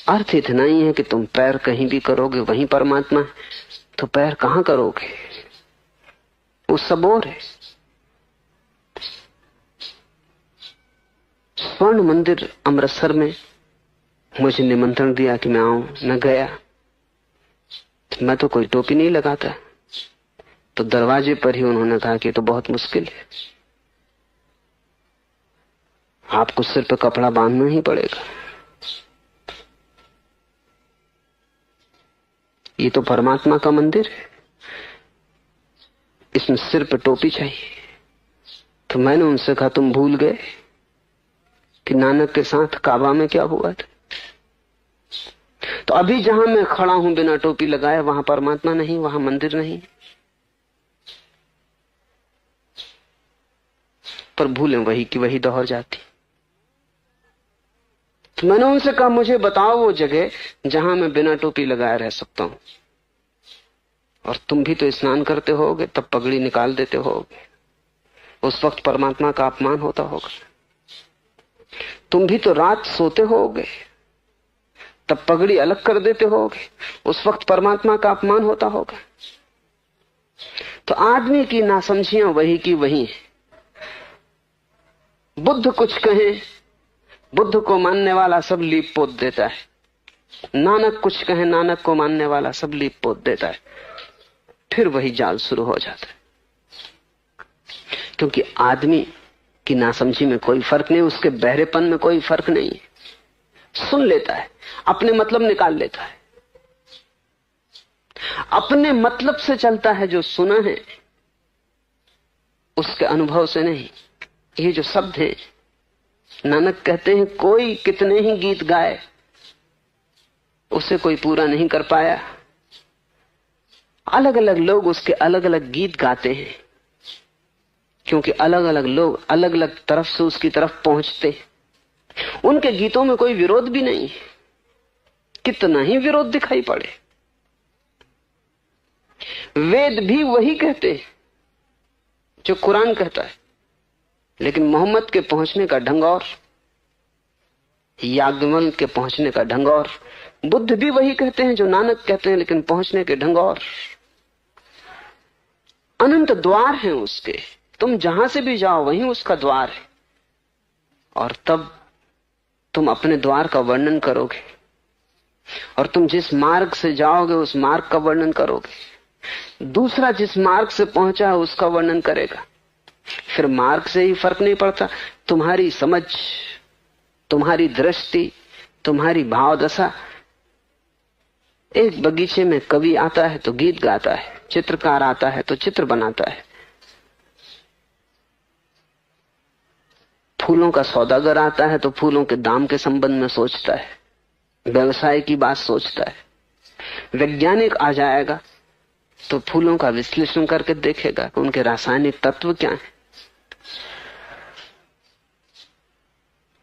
अर्थ इतना ही है कि तुम पैर कहीं भी करोगे वहीं परमात्मा है। तो पैर कहां करोगे? वो सब और है। स्वर्ण मंदिर अमृतसर में मुझे निमंत्रण दिया कि मैं आऊं, मैं गया। मैं तो कोई टोपी नहीं लगाता, तो दरवाजे पर ही उन्होंने कहा कि तो बहुत मुश्किल है, आपको सिर पे कपड़ा बांधना ही पड़ेगा। ये तो परमात्मा का मंदिर है, इसमें सिर पे टोपी चाहिए। तो मैंने उनसे कहा तुम भूल गए कि नानक के साथ काबा में क्या हुआ था? तो अभी जहां मैं खड़ा हूं बिना टोपी लगाए वहां परमात्मा नहीं, वहां मंदिर नहीं। पर भूलें वही की वही दोहर जाती। तो मैंने उनसे कहा मुझे बताओ वो जगह जहां मैं बिना टोपी लगाए रह सकता हूं। और तुम भी तो स्नान करते होगे, तब पगड़ी निकाल देते होगे, उस वक्त परमात्मा का अपमान होता होगा। तुम भी तो रात सोते होगे, तब पगड़ी अलग कर देते होगे, उस वक्त परमात्मा का अपमान होता होगा। तो आदमी की नासमझियां वही की वही है। बुद्ध कुछ कहे, बुद्ध को मानने वाला सब लीप पोत देता है। नानक कुछ कहे, नानक को मानने वाला सब लीप पोत देता है। फिर वही जाल शुरू हो जाता है। क्योंकि आदमी की नासमझी में कोई फर्क नहीं, उसके बहरेपन में कोई फर्क नहीं है। सुन लेता है, अपने मतलब निकाल लेता है, अपने मतलब से चलता है। जो सुना है उसके अनुभव से नहीं। ये जो शब्द है, नानक कहते हैं कोई कितने ही गीत गाए उसे कोई पूरा नहीं कर पाया। अलग अलग लोग उसके अलग अलग गीत गाते हैं, क्योंकि अलग अलग लोग अलग अलग तरफ से उसकी तरफ पहुंचते। उनके गीतों में कोई विरोध भी नहीं, कितना ही विरोध दिखाई पड़े। वेद भी वही कहते हैं जो कुरान कहता है, लेकिन मोहम्मद के पहुंचने का ढंग और, याज्ञवल्क्य के पहुंचने का ढंग और। बुद्ध भी वही कहते हैं जो नानक कहते हैं, लेकिन पहुंचने के ढंग और। अनंत द्वार हैं उसके, तुम जहां से भी जाओ वहीं उसका द्वार है। और तब तुम अपने द्वार का वर्णन करोगे, और तुम जिस मार्ग से जाओगे उस मार्ग का वर्णन करोगे। दूसरा जिस मार्ग से पहुंचा है उसका वर्णन करेगा। फिर मार्ग से ही फर्क नहीं पड़ता, तुम्हारी समझ, तुम्हारी दृष्टि, तुम्हारी भावदशा। एक बगीचे में कवि आता है तो गीत गाता है, चित्रकार आता है तो चित्र बनाता है, फूलों का सौदागर आता है तो फूलों के दाम के संबंध में सोचता है, व्यवसाय की बात सोचता है। वैज्ञानिक आ जाएगा तो फूलों का विश्लेषण करके देखेगा कि उनके रासायनिक तत्व क्या हैं।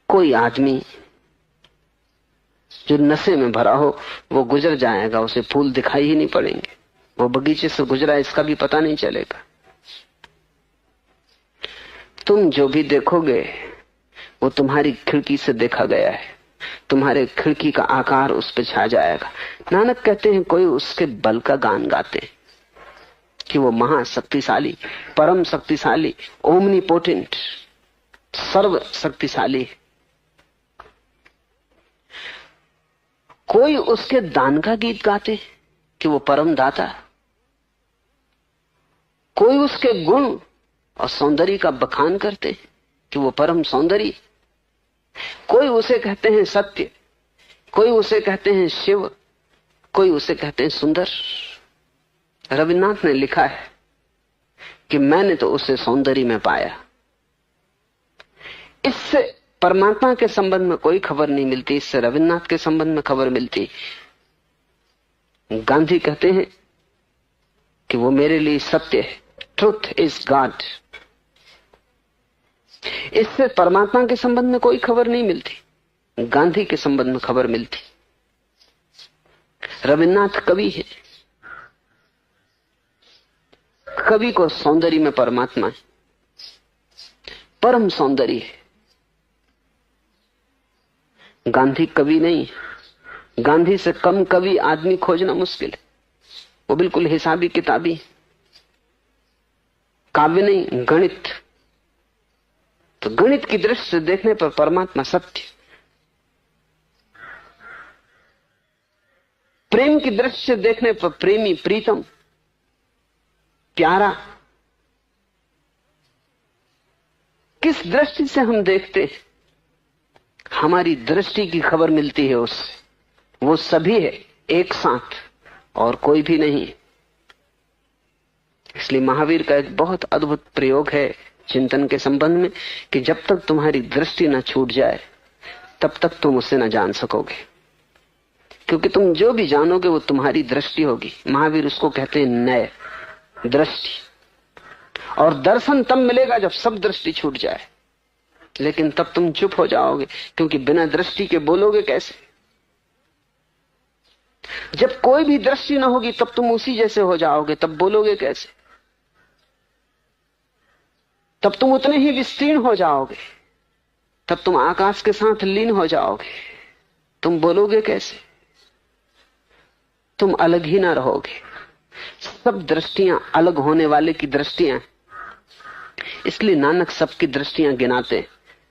कोई आदमी जो नशे में भरा हो वो गुजर जाएगा, उसे फूल दिखाई ही नहीं पड़ेंगे, वो बगीचे से गुजरा इसका भी पता नहीं चलेगा। तुम जो भी देखोगे वो तुम्हारी खिड़की से देखा गया है, तुम्हारे खिड़की का आकार उस पर छा जाएगा। नानक कहते हैं कोई उसके बल का गान गाते हैं कि वो महाशक्तिशाली, परम शक्तिशाली, ओमनीपोटेंट, सर्व शक्तिशाली। कोई उसके दान का गीत गाते कि वो परम दाता। कोई उसके गुण और सौंदर्य का बखान करते कि वो परम सौंदर्य। कोई उसे कहते हैं सत्य, कोई उसे कहते हैं शिव, कोई उसे कहते हैं सुंदर। रविन्द्रनाथ ने लिखा है कि मैंने तो उसे सौंदर्य में पाया। इससे परमात्मा के संबंध में कोई खबर नहीं मिलती, इससे रविन्द्रनाथ के संबंध में खबर मिलती। गांधी कहते हैं कि वो मेरे लिए सत्य है, ट्रुथ इज गॉड। इससे परमात्मा के संबंध में कोई खबर नहीं मिलती, गांधी के संबंध में खबर मिलती। रविन्द्रनाथ कवि है, कवि को सौंदर्य में परमात्मा है, परम सौंदर्य है। गांधी कवि नहीं, गांधी से कम कवि आदमी खोजना मुश्किल है। वो बिल्कुल हिसाबी किताबी, काव्य नहीं, गणित। तो गणित की दृष्टि से देखने पर परमात्मा सत्य, प्रेम की दृष्टि से देखने पर प्रेमी, प्रीतम, प्यारा। किस दृष्टि से हम देखते हैं, हमारी दृष्टि की खबर मिलती है उससे। वो सभी है एक साथ और कोई भी नहीं। इसलिए महावीर का एक बहुत अद्भुत प्रयोग है चिंतन के संबंध में कि जब तक तुम्हारी दृष्टि न छूट जाए तब तक तुम उसे न जान सकोगे, क्योंकि तुम जो भी जानोगे वो तुम्हारी दृष्टि होगी। महावीर उसको कहते हैं नय दृष्टि। और दर्शन तब मिलेगा जब सब दृष्टि छूट जाए, लेकिन तब तुम चुप हो जाओगे, क्योंकि बिना दृष्टि के बोलोगे कैसे। जब कोई भी दृष्टि ना होगी तब तुम उसी जैसे हो जाओगे, तब बोलोगे कैसे। तब तुम उतने ही विस्तीर्ण हो जाओगे, तब तुम आकाश के साथ लीन हो जाओगे, तुम बोलोगे कैसे। तुम अलग ही ना रहोगे। सब दृष्टियां अलग होने वाले की दृष्टियां, इसलिए नानक सबकी दृष्टियां गिनाते हैं।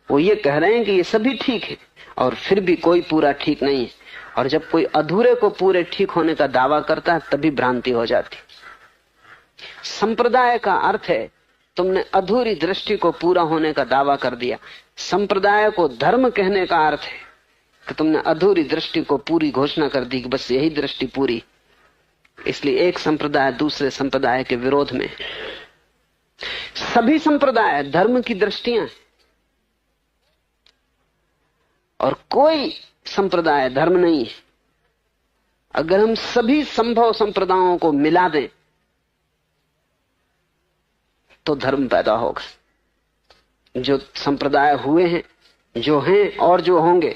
वो ये कह रहे हैं कि ये सभी ठीक है और फिर भी कोई पूरा ठीक नहीं है। और जब कोई अधूरे को पूरे ठीक होने का दावा करता है तभी भ्रांति हो जाती। संप्रदाय का अर्थ है तुमने अधूरी दृष्टि को पूरा होने का दावा कर दिया। संप्रदाय को धर्म कहने का अर्थ है कि तुमने अधूरी दृष्टि को पूरी घोषणा कर दी कि बस यही दृष्टि पूरी। इसलिए एक संप्रदाय दूसरे संप्रदाय के विरोध में। सभी संप्रदाय धर्म की दृष्टियां और कोई संप्रदाय धर्म नहीं है। अगर हम सभी संभव संप्रदायों को मिला दें तो धर्म पैदा होगा। जो संप्रदाय हुए हैं, जो हैं और जो होंगे,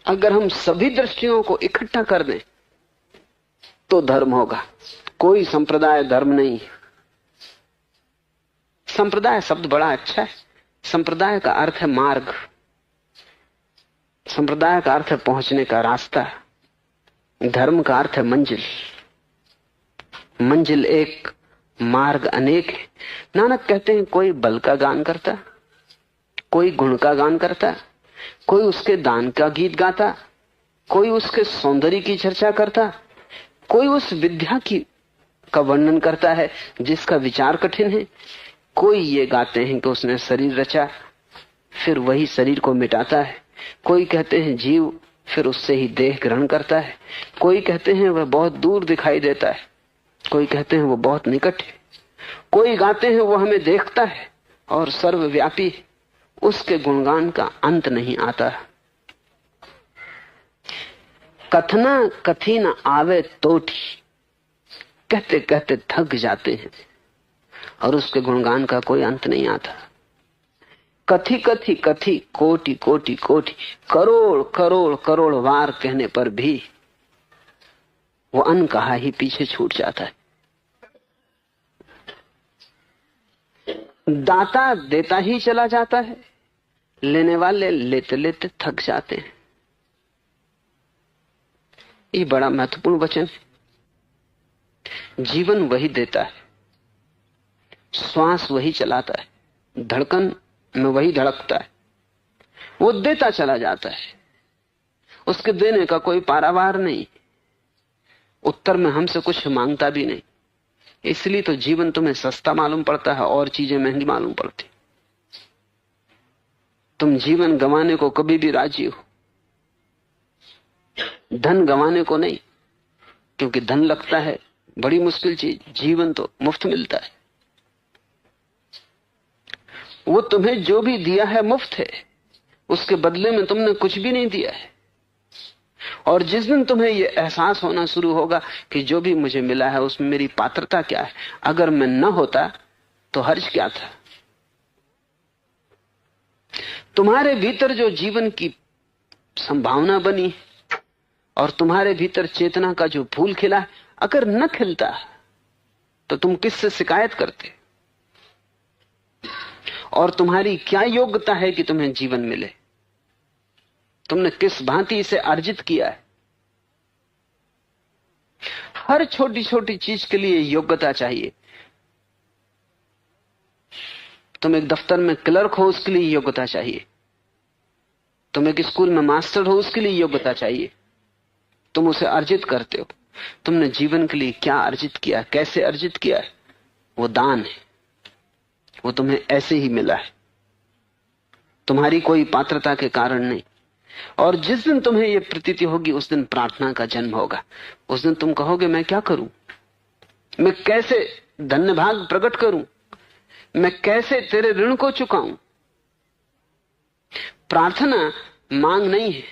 अगर हम सभी दृष्टियों को इकट्ठा कर दें तो धर्म होगा। कोई संप्रदाय धर्म नहीं है। संप्रदाय शब्द बड़ा अच्छा है। संप्रदाय का अर्थ है मार्ग, संप्रदाय का अर्थ है पहुंचने का रास्ता, धर्म का अर्थ है मंजिल। मंजिल एक, मार्ग अनेक है। नानक कहते हैं कोई बल का गान करता, कोई गुण का गान करता, कोई उसके दान का गीत गाता, कोई उसके सौंदर्य की चर्चा करता, कोई उस विद्या की का वर्णन करता है जिसका विचार कठिन है। कोई ये गाते हैं कि उसने शरीर रचा फिर वही शरीर को मिटाता है। कोई कहते हैं जीव फिर उससे ही देह ग्रहण करता है। कोई कहते हैं वह बहुत दूर दिखाई देता है, कोई कहते हैं वो बहुत निकट है। कोई गाते हैं वो हमें देखता है और सर्वव्यापी है, उसके गुणगान का अंत नहीं आता। कथना कथी न आवे तोठी, कहते कहते थक जाते हैं और उसके गुणगान का कोई अंत नहीं आता। कथी कथी कथी कोटि कोटि कोटि, करोड़ करोड़ करोड़ वार कहने पर भी वो अनकहा ही पीछे छूट जाता है। दाता देता ही चला जाता है, लेने वाले लेते लेते थक जाते हैं। ये बड़ा महत्वपूर्ण वचन है। जीवन वही देता है, श्वास वही चलाता है, धड़कन में वही धड़कता है, वो देता चला जाता है। उसके देने का कोई पारावार नहीं, उत्तर में हमसे कुछ मांगता भी नहीं। इसलिए तो जीवन तुम्हें सस्ता मालूम पड़ता है और चीजें महंगी मालूम पड़ती। तुम जीवन गंवाने को कभी भी राजी हो, धन गंवाने को नहीं, क्योंकि धन लगता है बड़ी मुश्किल चीज, जीवन तो मुफ्त मिलता है। वो तुम्हें जो भी दिया है मुफ्त है, उसके बदले में तुमने कुछ भी नहीं दिया है। और जिस दिन तुम्हें यह एहसास होना शुरू होगा कि जो भी मुझे मिला है उसमें मेरी पात्रता क्या है, अगर मैं न होता तो हर्ज क्या था। तुम्हारे भीतर जो जीवन की संभावना बनी और तुम्हारे भीतर चेतना का जो फूल खिला है, अगर न खिलता तो तुम किससे शिकायत करते? और तुम्हारी क्या योग्यता है कि तुम्हें जीवन मिले? तुमने किस भांति इसे अर्जित किया है? हर छोटी छोटी चीज के लिए योग्यता चाहिए। तुम एक दफ्तर में क्लर्क हो, उसके लिए योग्यता चाहिए। तुम एक स्कूल में मास्टर हो, उसके लिए योग्यता चाहिए। तुम उसे अर्जित करते हो। तुमने जीवन के लिए क्या अर्जित किया, कैसे अर्जित किया है? वो दान है, वो तुम्हें ऐसे ही मिला है, तुम्हारी कोई पात्रता के कारण नहीं। और जिस दिन तुम्हें यह प्रतीति होगी उस दिन प्रार्थना का जन्म होगा। उस दिन तुम कहोगे मैं क्या करूं, मैं कैसे धन्यभाग प्रकट करूं, मैं कैसे तेरे ऋण को चुकाऊं। प्रार्थना मांग नहीं है,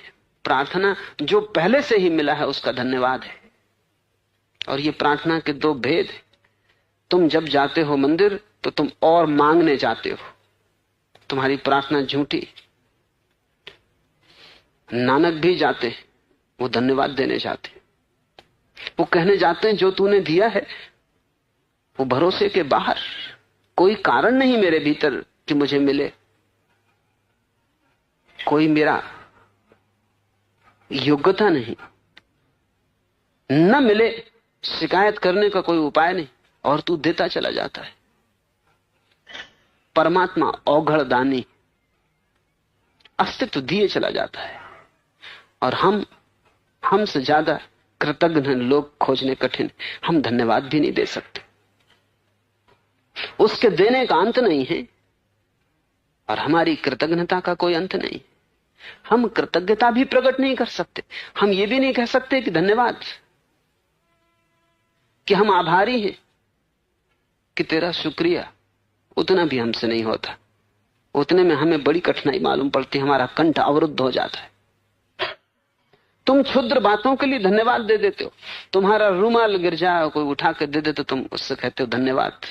प्रार्थना जो पहले से ही मिला है उसका धन्यवाद है। और ये प्रार्थना के दो भेद हैं। तुम जब जाते हो मंदिर तो तुम और मांगने जाते हो, तुम्हारी प्रार्थना झूठी। नानक भी जाते हैं, वो धन्यवाद देने जाते हैं, वो कहने जाते हैं जो तूने दिया है वो भरोसे के बाहर, कोई कारण नहीं मेरे भीतर कि मुझे मिले, कोई मेरा योग्यता नहीं, न मिले शिकायत करने का कोई उपाय नहीं, और तू देता चला जाता है। परमात्मा औघड़ दानी, अस्तित्व दिए चला जाता है। और हमसे ज्यादा कृतज्ञ लोग खोजने कठिन। हम धन्यवाद भी नहीं दे सकते, उसके देने का अंत नहीं है और हमारी कृतज्ञता का कोई अंत नहीं। हम कृतज्ञता भी प्रकट नहीं कर सकते। हम ये भी नहीं कह सकते कि धन्यवाद, कि हम आभारी हैं, कि तेरा शुक्रिया। उतना भी हमसे नहीं होता। उतने में हमें बड़ी कठिनाई मालूम पड़ती, हमारा कंठ अवरुद्ध हो जाता है। तुम क्षुद्र बातों के लिए धन्यवाद दे देते हो। तुम्हारा रूमाल गिर जाए, कोई उठा कर दे दे तो तुम उससे कहते हो धन्यवाद।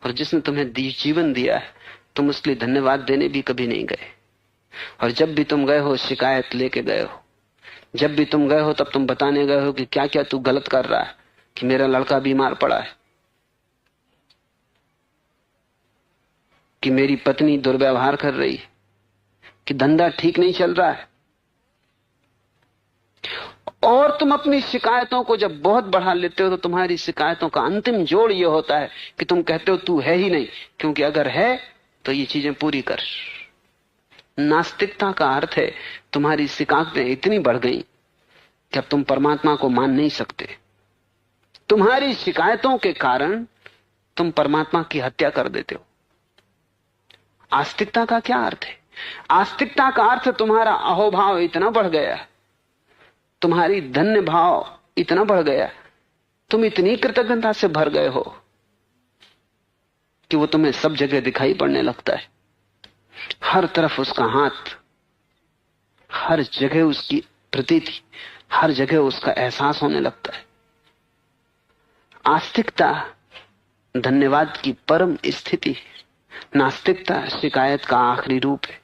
और जिसने तुम्हें जीवन दिया है तुम उसके लिए धन्यवाद देने भी कभी नहीं गए। और जब भी तुम गए हो शिकायत लेके गए हो, जब भी तुम गए हो तब तुम बताने गए हो कि क्या क्या तू गलत कर रहा है, कि मेरा लड़का बीमार पड़ा है, कि मेरी पत्नी दुर्व्यवहार कर रही है, कि धंधा ठीक नहीं चल रहा है। और तुम अपनी शिकायतों को जब बहुत बढ़ा लेते हो तो तुम्हारी शिकायतों का अंतिम जोड़ यह होता है कि तुम कहते हो तू है ही नहीं, क्योंकि अगर है तो ये चीजें पूरी कर। नास्तिकता का अर्थ है तुम्हारी शिकायतें इतनी बढ़ गई कि अब तुम परमात्मा को मान नहीं सकते। तुम्हारी शिकायतों के कारण तुम परमात्मा की हत्या कर देते हो। आस्तिकता का क्या अर्थ है? आस्तिकता का अर्थ तुम्हारा अहोभाव इतना बढ़ गया, तुम्हारी धन्य भाव इतना बढ़ गया, तुम इतनी कृतज्ञता से भर गए हो कि वो तुम्हें सब जगह दिखाई पड़ने लगता है। हर तरफ उसका हाथ, हर जगह उसकी प्रतीति, हर जगह उसका एहसास होने लगता है। आस्तिकता धन्यवाद की परम स्थिति है, नास्तिकता शिकायत का आखिरी रूप है।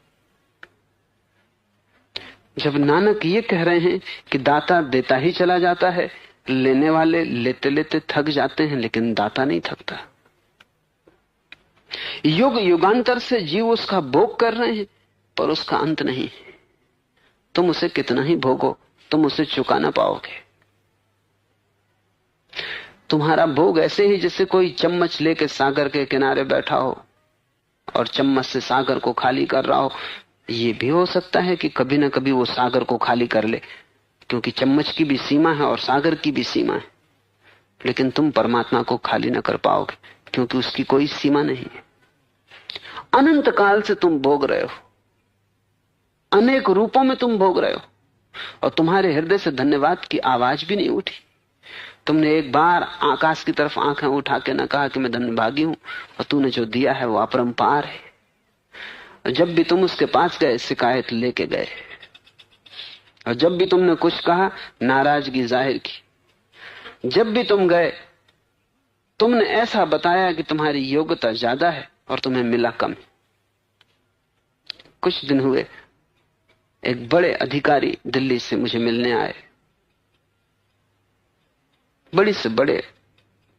जब नानक ये कह रहे हैं कि दाता देता ही चला जाता है, लेने वाले लेते लेते थक जाते हैं लेकिन दाता नहीं थकता। युग युगांतर से जीव उसका भोग कर रहे हैं पर उसका अंत नहीं है। तुम उसे कितना ही भोगो तुम उसे चुका ना पाओगे। तुम्हारा भोग ऐसे ही जैसे कोई चम्मच लेके सागर के किनारे बैठा हो और चम्मच से सागर को खाली कर रहा हो। ये भी हो सकता है कि कभी ना कभी वो सागर को खाली कर ले, क्योंकि चम्मच की भी सीमा है और सागर की भी सीमा है। लेकिन तुम परमात्मा को खाली ना कर पाओगे क्योंकि उसकी कोई सीमा नहीं है। अनंत काल से तुम भोग रहे हो, अनेक रूपों में तुम भोग रहे हो और तुम्हारे हृदय से धन्यवाद की आवाज भी नहीं उठी। तुमने एक बार आकाश की तरफ आंखें उठा के न कहा कि मैं धन्यभागी हूं और तूने जो दिया है वो अपरंपार है। जब भी तुम उसके पास गए शिकायत लेके गए, और जब भी तुमने कुछ कहा नाराजगी जाहिर की। जब भी तुम गए तुमने ऐसा बताया कि तुम्हारी योग्यता ज्यादा है और तुम्हें मिला कम। कुछ दिन हुए, एक बड़े अधिकारी दिल्ली से मुझे मिलने आए, बड़ी से बड़े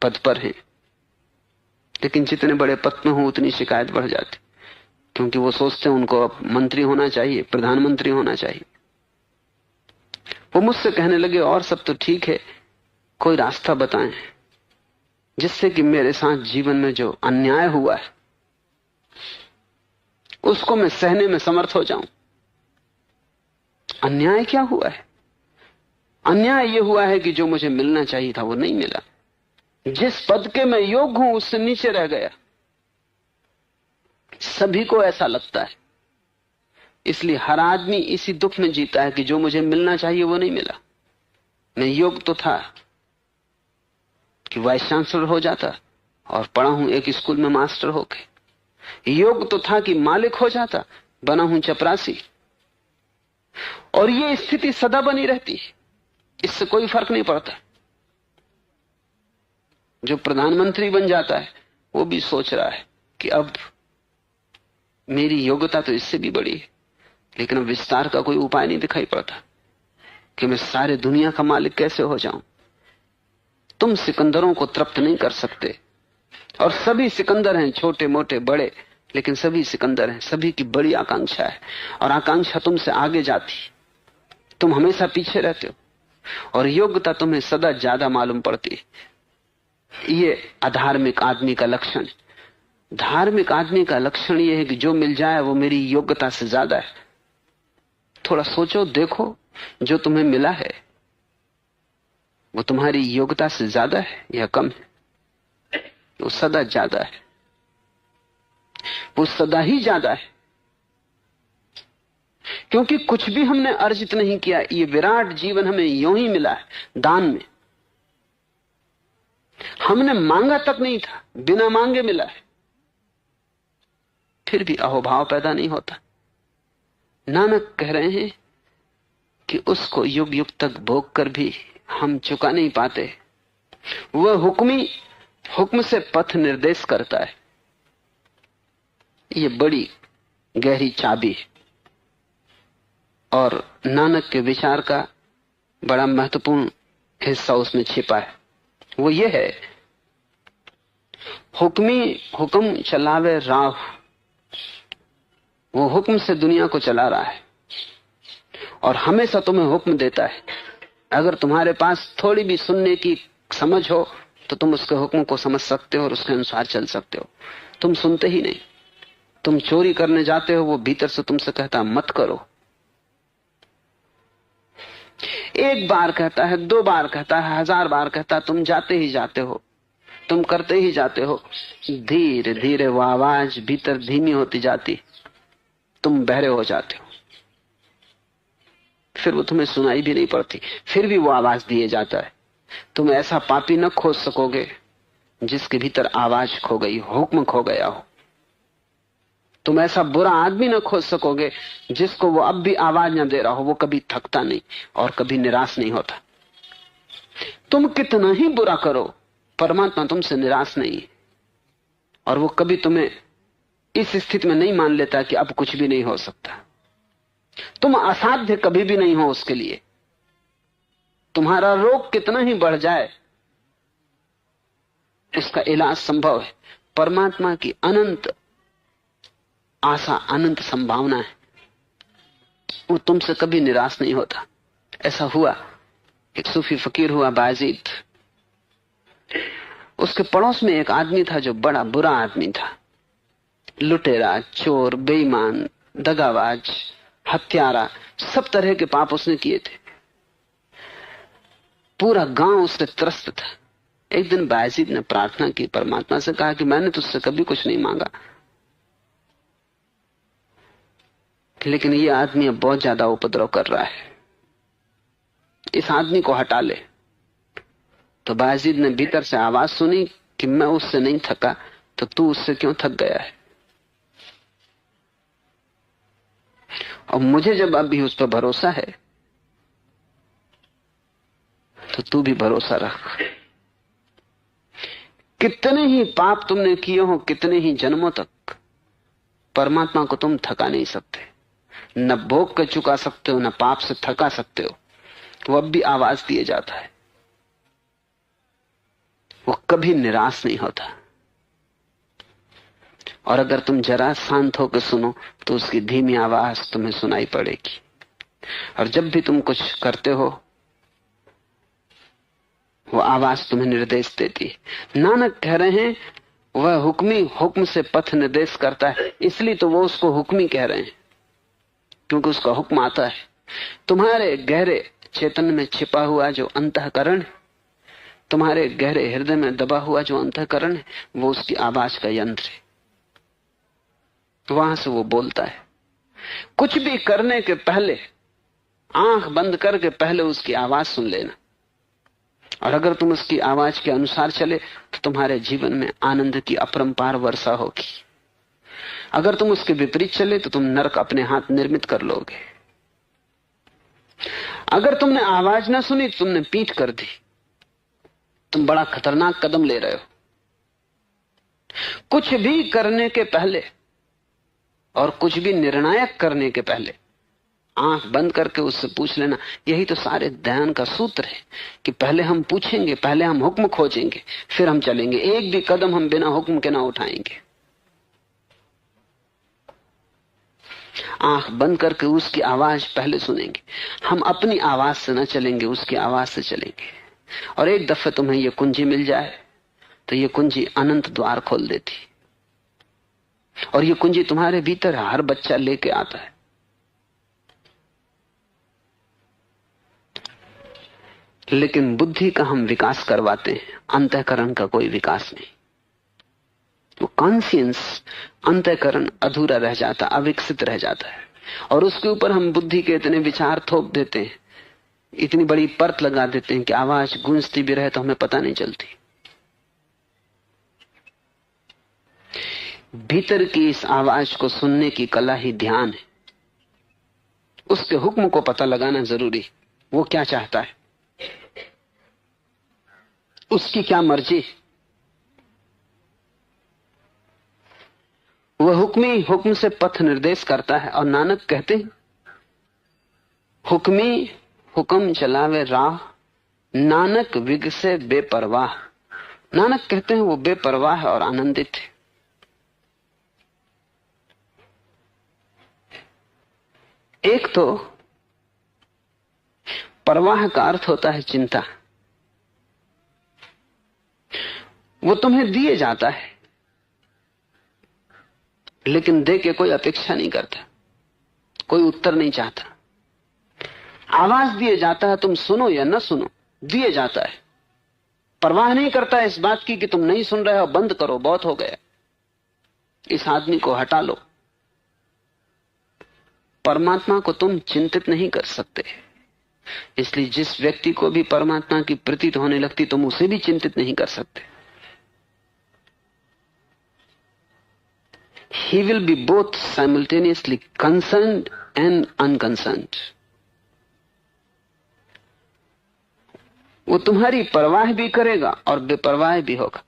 पद पर हैं, लेकिन जितने बड़े पद में हो उतनी शिकायत बढ़ जाती, क्योंकि वो सोचते हैं उनको अब मंत्री होना चाहिए, प्रधानमंत्री होना चाहिए। वो मुझसे कहने लगे, और सब तो ठीक है, कोई रास्ता बताएं जिससे कि मेरे साथ जीवन में जो अन्याय हुआ है उसको मैं सहने में समर्थ हो जाऊं। अन्याय क्या हुआ है? अन्याय यह हुआ है कि जो मुझे मिलना चाहिए था वो नहीं मिला। जिस पद के मैं योग्य हूं उससे नीचे रह गया। सभी को ऐसा लगता है, इसलिए हर आदमी इसी दुख में जीता है कि जो मुझे मिलना चाहिए वो नहीं मिला। मैं योग्य तो था कि वाइस चांसलर हो जाता और पढ़ा हूं एक स्कूल में मास्टर होके। योग्य तो था कि मालिक हो जाता, बना हूं चपरासी। और ये स्थिति सदा बनी रहती है, इससे कोई फर्क नहीं पड़ता। जो प्रधानमंत्री बन जाता है वो भी सोच रहा है कि अब मेरी योग्यता तो इससे भी बड़ी है, लेकिन अब विस्तार का कोई उपाय नहीं दिखाई पड़ता कि मैं सारे दुनिया का मालिक कैसे हो जाऊं। तुम सिकंदरों को तृप्त नहीं कर सकते, और सभी सिकंदर हैं, छोटे मोटे बड़े, लेकिन सभी सिकंदर हैं। सभी की बड़ी आकांक्षा है, और आकांक्षा तुमसे आगे जाती, तुम हमेशा पीछे रहते हो, और योग्यता तुम्हें सदा ज्यादा मालूम पड़ती। ये अधार्मिक आदमी का लक्षण है। धार्मिक आदमी का लक्षण यह है कि जो मिल जाए वो मेरी योग्यता से ज्यादा है। थोड़ा सोचो, देखो, जो तुम्हें मिला है वो तुम्हारी योग्यता से ज्यादा है या कम है? वो सदा ज्यादा है, वो सदा ही ज्यादा है, क्योंकि कुछ भी हमने अर्जित नहीं किया। ये विराट जीवन हमें यूं ही मिला है, दान में। हमने मांगा तक नहीं था, बिना मांगे मिला है। फिर भी अहोभाव पैदा नहीं होता। नानक कह रहे हैं कि उसको युग युग तक भोग कर भी हम चुका नहीं पाते। वह हुक्म से पथ निर्देश करता है। ये बड़ी गहरी चाबी है, और नानक के विचार का बड़ा महत्वपूर्ण हिस्सा उसमें छिपा है। वो ये है, हुक्म चलावे राह। वो हुक्म से दुनिया को चला रहा है, और हमेशा तुम्हें हुक्म देता है। अगर तुम्हारे पास थोड़ी भी सुनने की समझ हो तो तुम उसके हुक्म को समझ सकते हो और उसके अनुसार चल सकते हो। तुम सुनते ही नहीं। तुम चोरी करने जाते हो, वो भीतर से तुमसे कहता मत करो। एक बार कहता है, 2 बार कहता है, 1000 बार कहता है, तुम जाते ही जाते हो, तुम करते ही जाते हो। धीरे धीरे वो आवाज भीतर धीमी होती जाती, तुम बहरे हो जाते हो। फिर वो तुम्हें सुनाई भी नहीं पड़ती, फिर भी वो आवाज दिए जाता है। तुम ऐसा पापी न खोज सकोगे जिसके भीतर आवाज खो गई, हुक्म खो गया हो। तुम ऐसा बुरा आदमी न खोज सकोगे जिसको वो अब भी आवाज न दे रहा हो। वो कभी थकता नहीं और कभी निराश नहीं होता। तुम कितना ही बुरा करो, परमात्मा तुमसे निराश नहीं, और वो कभी तुम्हें इस स्थिति में नहीं मान लेता कि अब कुछ भी नहीं हो सकता। तुम असाध्य कभी भी नहीं हो उसके लिए। तुम्हारा रोग कितना ही बढ़ जाए, उसका इलाज संभव है। परमात्मा की अनंत आशा, अनंत संभावना है। वो तुमसे कभी निराश नहीं होता। ऐसा हुआ, एक सूफी फकीर हुआ बायजीद। उसके पड़ोस में एक आदमी था जो बड़ा बुरा आदमी था। लुटेरा, चोर, बेईमान, दगाबाज, हत्यारा, सब तरह के पाप उसने किए थे। पूरा गांव उससे त्रस्त था। एक दिन बायजीद ने प्रार्थना की, परमात्मा से कहा कि मैंने तुझसे कभी कुछ नहीं मांगा, लेकिन ये आदमी अब बहुत ज्यादा उपद्रव कर रहा है, इस आदमी को हटा ले। तो बायजीद ने भीतर से आवाज सुनी कि मैं उससे नहीं थका तो तू उससे क्यों थक गया है। और मुझे जब अभी उस पर भरोसा है तो तू भी भरोसा रख। कितने ही पाप तुमने किए हो, कितने ही जन्मों तक, परमात्मा को तुम थका नहीं सकते। न भोग कर चुका सकते हो, न पाप से थका सकते हो। वो अब भी आवाज दिए जाता है, वो कभी निराश नहीं होता। और अगर तुम जरा शांत होकर सुनो तो उसकी धीमी आवाज तुम्हें सुनाई पड़ेगी। और जब भी तुम कुछ करते हो वो आवाज तुम्हें निर्देश देती है। नानक कह रहे हैं वह हुक्मी हुक्म से पथ निर्देश करता है, इसलिए तो वो उसको हुक्मी कह रहे हैं, क्योंकि उसका हुक्म आता है। तुम्हारे गहरे चेतन में छिपा हुआ जो अंतःकरण है, तुम्हारे गहरे हृदय में दबा हुआ जो अंतःकरण है, वो उसकी आवाज का यंत्र है। वहां से वो बोलता है। कुछ भी करने के पहले आंख बंद करके पहले उसकी आवाज सुन लेना, और अगर तुम उसकी आवाज के अनुसार चले तो तुम्हारे जीवन में आनंद की अपरंपार वर्षा होगी। अगर तुम उसके विपरीत चले तो तुम नरक अपने हाथ निर्मित कर लोगे। अगर तुमने आवाज ना सुनी, तुमने पीठ कर दी, तुम बड़ा खतरनाक कदम ले रहे हो। कुछ भी करने के पहले और कुछ भी निर्णायक करने के पहले आंख बंद करके उससे पूछ लेना। यही तो सारे ध्यान का सूत्र है कि पहले हम पूछेंगे, पहले हम हुक्म खोजेंगे, फिर हम चलेंगे। एक भी कदम हम बिना हुक्म के ना उठाएंगे। आंख बंद करके उसकी आवाज पहले सुनेंगे। हम अपनी आवाज से ना चलेंगे, उसकी आवाज से चलेंगे। और एक दफे तुम्हें यह कुंजी मिल जाए तो यह कुंजी अनंत द्वार खोल देती, और यह कुंजी तुम्हारे भीतर हर बच्चा लेके आता है। लेकिन बुद्धि का हम विकास करवाते हैं, अंतःकरण का कोई विकास नहीं। वो कॉन्शियंस, अंतःकरण अधूरा रह जाता, अविकसित रह जाता है। और उसके ऊपर हम बुद्धि के इतने विचार थोप देते हैं, इतनी बड़ी परत लगा देते हैं कि आवाज गूंजती भी रहे तो हमें पता नहीं चलती। भीतर की इस आवाज को सुनने की कला ही ध्यान है। उसके हुक्म को पता लगाना जरूरी। वो क्या चाहता है, उसकी क्या मर्जी। वह हुक्मी हुक्म से पथ निर्देश करता है। और नानक कहते हैं हुक्मी हुक्म चलावे राह, नानक विग से बेपरवाह। नानक कहते हैं वो बेपरवाह और आनंदित है। एक तो परवाह का अर्थ होता है चिंता। वो तुम्हें दिए जाता है लेकिन दे के कोई अपेक्षा नहीं करता, कोई उत्तर नहीं चाहता। आवाज दिए जाता है, तुम सुनो या न सुनो, दिए जाता है। परवाह नहीं करता इस बात की कि तुम नहीं सुन रहे हो, बंद करो, बहुत हो गया, इस आदमी को हटा लो। परमात्मा को तुम चिंतित नहीं कर सकते, इसलिए जिस व्यक्ति को भी परमात्मा की प्रतीत होने लगती तुम उसे भी चिंतित नहीं कर सकते। He will be both simultaneously concerned and unconcerned. वो तुम्हारी परवाह भी करेगा और बेपरवाह भी होगा।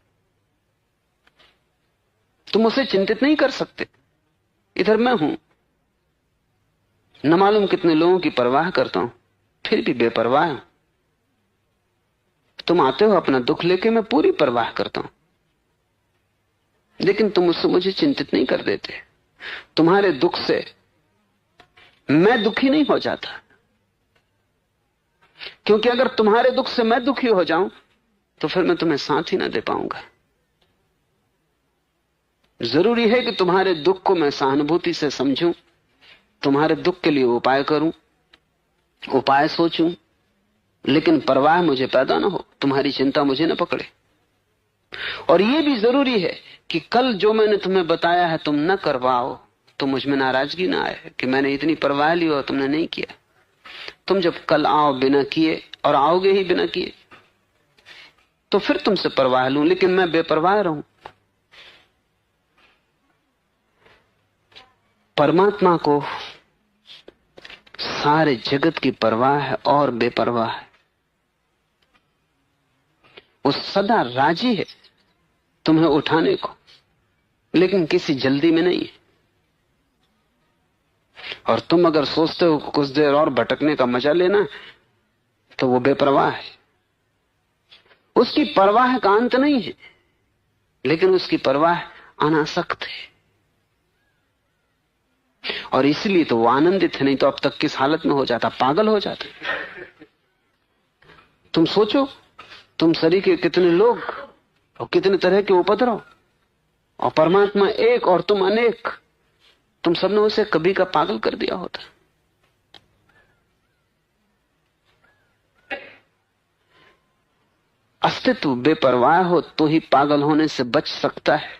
तुम उसे चिंतित नहीं कर सकते। इधर मैं हूं, न मालूम कितने लोगों की परवाह करता हूं, फिर भी बेपरवाह हूं। तुम आते हो अपना दुख लेके, मैं पूरी परवाह करता हूं, लेकिन तुम उससे मुझे चिंतित नहीं कर देते। तुम्हारे दुख से मैं दुखी नहीं हो जाता, क्योंकि अगर तुम्हारे दुख से मैं दुखी हो जाऊं तो फिर मैं तुम्हें साथ ही ना दे पाऊंगा। जरूरी है कि तुम्हारे दुख को मैं सहानुभूति से समझूं, तुम्हारे दुख के लिए उपाय करूं, उपाय सोचूं, लेकिन परवाह मुझे पैदा ना हो, तुम्हारी चिंता मुझे ना पकड़े। और यह भी जरूरी है कि कल जो मैंने तुम्हें बताया है तुम न करवाओ, तो मुझ में नाराजगी ना आए कि मैंने इतनी परवाह ली और तुमने नहीं किया। तुम जब कल आओ बिना किए, और आओगे ही बिना किए, तो फिर तुमसे परवाह लूं, लेकिन मैं बेपरवाह रहूं। परमात्मा को सारे जगत की परवाह है और बेपरवाह है। वो सदा राजी है तुम्हें उठाने को, लेकिन किसी जल्दी में नहीं है। और तुम अगर सोचते हो कुछ देर और भटकने का मजा लेना, तो वो बेपरवाह है। उसकी परवाह का अंत नहीं है, लेकिन उसकी परवाह अनासक्त है। और इसलिए तो वो आनंदित है, नहीं तो अब तक किस हालत में हो जाता, पागल हो जाता। तुम सोचो, तुम शरीर के कितने लोग और कितने तरह के उपद्रव, और परमात्मा एक और तुम अनेक। तुम सबने उसे कभी का पागल कर दिया होता। अस्तित्व बेपरवाह हो तो ही पागल होने से बच सकता है।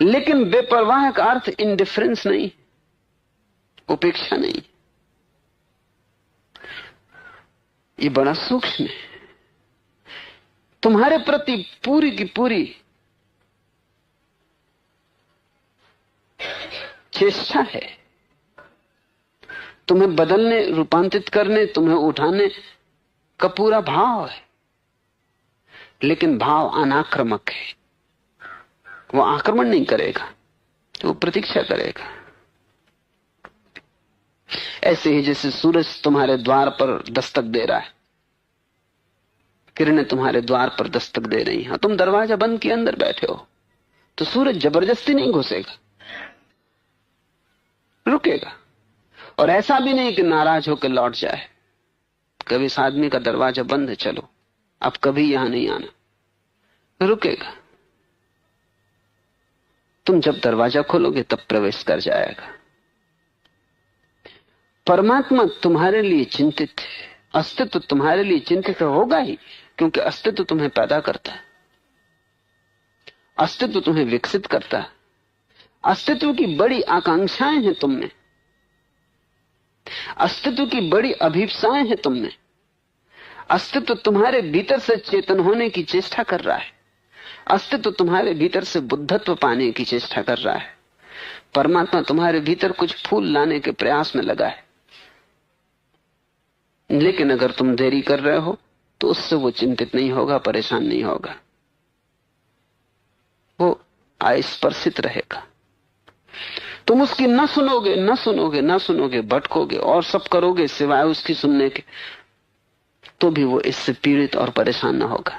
लेकिन बेपरवाह का अर्थ इंडिफरेंस नहीं, उपेक्षा नहीं। ये बड़ा सूक्ष्म है। तुम्हारे प्रति पूरी की पूरी चेष्टा है, तुम्हें बदलने, रूपांतरित करने, तुम्हें उठाने का पूरा भाव है। लेकिन भाव अनाक्रामक है, वो आक्रमण नहीं करेगा, वो प्रतीक्षा करेगा। ऐसे ही जैसे सूरज तुम्हारे द्वार पर दस्तक दे रहा है, किरणें तुम्हारे द्वार पर दस्तक दे रही हैं, तुम दरवाजा बंद किए अंदर बैठे हो, तो सूरज जबरदस्ती नहीं घुसेगा, रुकेगा। और ऐसा भी नहीं कि नाराज होकर लौट जाए, कभी इस आदमी का दरवाजा बंद है, चलो अब कभी यहां नहीं आना, रुकेगा। तुम जब दरवाजा खोलोगे तब प्रवेश कर जाएगा। परमात्मा तुम्हारे लिए चिंतित है, अस्तित्व तुम्हारे लिए चिंतित होगा ही, क्योंकि अस्तित्व तुम्हें पैदा करता है, अस्तित्व तुम्हें विकसित करता है। अस्तित्व की बड़ी आकांक्षाएं हैं तुम में, अस्तित्व की बड़ी अभिप्साएं हैं तुम में। अस्तित्व तुम्हारे भीतर से चेतन होने की चेष्टा कर रहा है, अस्तित्व तुम्हारे भीतर से बुद्धत्व पाने की चेष्टा कर रहा है। परमात्मा तुम्हारे भीतर कुछ फूल लाने के प्रयास में लगा है, लेकिन अगर तुम देरी कर रहे हो तो उससे वो चिंतित नहीं होगा, परेशान नहीं होगा, वो अस्पर्शित रहेगा। तुम उसकी न सुनोगे, न सुनोगे, न सुनोगे, भटकोगे और सब करोगे सिवाय उसकी सुनने के, तो भी वो इससे पीड़ित और परेशान न होगा।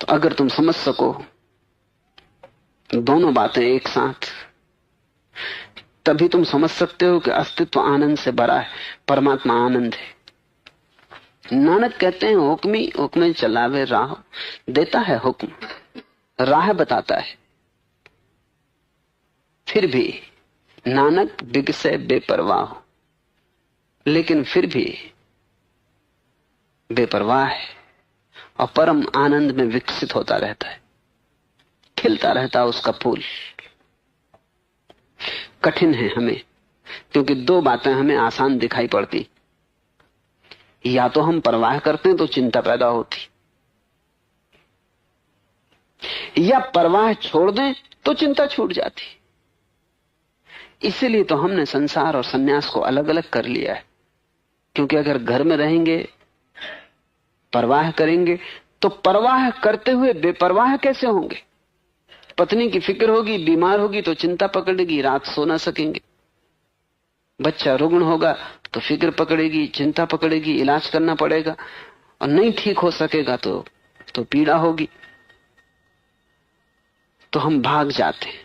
तो अगर तुम समझ सको दोनों बातें एक साथ, तभी तुम समझ सकते हो कि अस्तित्व आनंद से भरा है, परमात्मा आनंद है। नानक कहते हैं, हुक्मी हुक्मे चलावे राह, देता है हुक्म, राह बताता है, फिर भी नानक बिगसे बेपरवाह, लेकिन फिर भी बेपरवाह है और परम आनंद में विकसित होता रहता है, खिलता रहता है उसका फूल। कठिन है हमें, क्योंकि दो बातें हमें आसान दिखाई पड़ती, या तो हम परवाह करते हैं तो चिंता पैदा होती, या परवाह छोड़ दें तो चिंता छूट जाती। इसीलिए तो हमने संसार और सन्यास को अलग अलग कर लिया है, क्योंकि अगर घर में रहेंगे, परवाह करेंगे, तो परवाह करते हुए बेपरवाह कैसे होंगे? पत्नी की फिक्र होगी, बीमार होगी तो चिंता पकड़ेगी, रात सो ना सकेंगे। बच्चा रुग्ण होगा तो फिक्र पकड़ेगी, चिंता पकड़ेगी, इलाज करना पड़ेगा, और नहीं ठीक हो सकेगा तो पीड़ा होगी। तो हम भाग जाते हैं,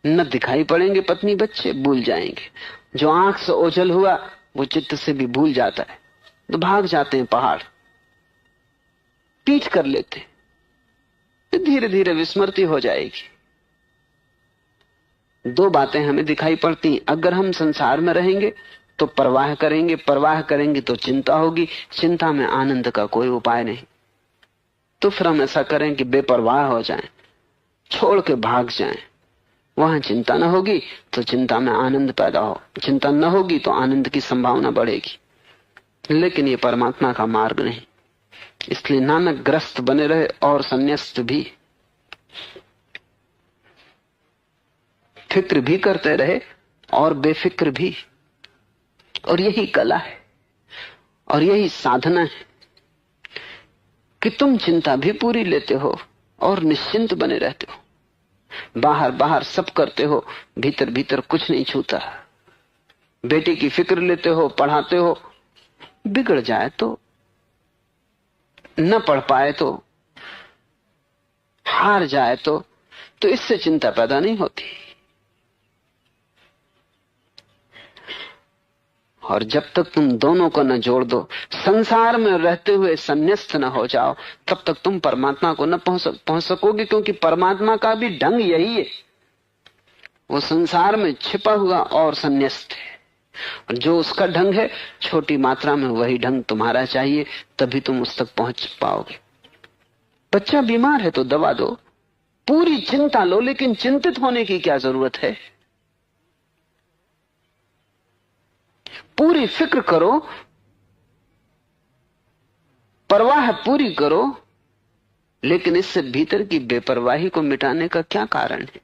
न दिखाई पड़ेंगे पत्नी बच्चे, भूल जाएंगे। जो आंख से ओझल हुआ वो चित्त से भी भूल जाता है, तो भाग जाते हैं पहाड़, पीठ कर लेते हैं, धीरे धीरे विस्मृति हो जाएगी। दो बातें हमें दिखाई पड़ती, अगर हम संसार में रहेंगे तो परवाह करेंगे, परवाह करेंगे तो चिंता होगी, चिंता में आनंद का कोई उपाय नहीं। तो फिर हम ऐसा करें कि बेपरवाह हो जाएं, छोड़ के भाग जाएं, वहां चिंता न होगी तो चिंता में आनंद पैदा हो, चिंता न होगी तो आनंद की संभावना बढ़ेगी। लेकिन ये परमात्मा का मार्ग नहीं, इसलिए नानक ग्रस्त बने रहे और संन्यास्त भी। फिक्र भी करते रहे और बेफिक्र भी। और यही कला है और यही साधना है कि तुम चिंता भी पूरी लेते हो और निश्चिंत बने रहते हो। बाहर बाहर सब करते हो, भीतर भीतर कुछ नहीं छूता। बेटी की फिक्र लेते हो, पढ़ाते हो, बिगड़ जाए तो, न पढ़ पाए तो, हार जाए तो इससे चिंता पैदा नहीं होती। और जब तक तुम दोनों को न जोड़ दो, संसार में रहते हुए संन्यास्त न हो जाओ, तब तक तुम परमात्मा को न पहुंच सकोगे। क्योंकि परमात्मा का भी ढंग यही है, वो संसार में छिपा हुआ और संन्यास्त है। और जो उसका ढंग है, छोटी मात्रा में वही ढंग तुम्हारा चाहिए, तभी तुम उस तक पहुंच पाओगे। बच्चा बीमार है तो दवा दो, पूरी चिंता लो, लेकिन चिंतित होने की क्या जरूरत है। पूरी फिक्र करो, परवाह पूरी करो, लेकिन इससे भीतर की बेपरवाही को मिटाने का क्या कारण है।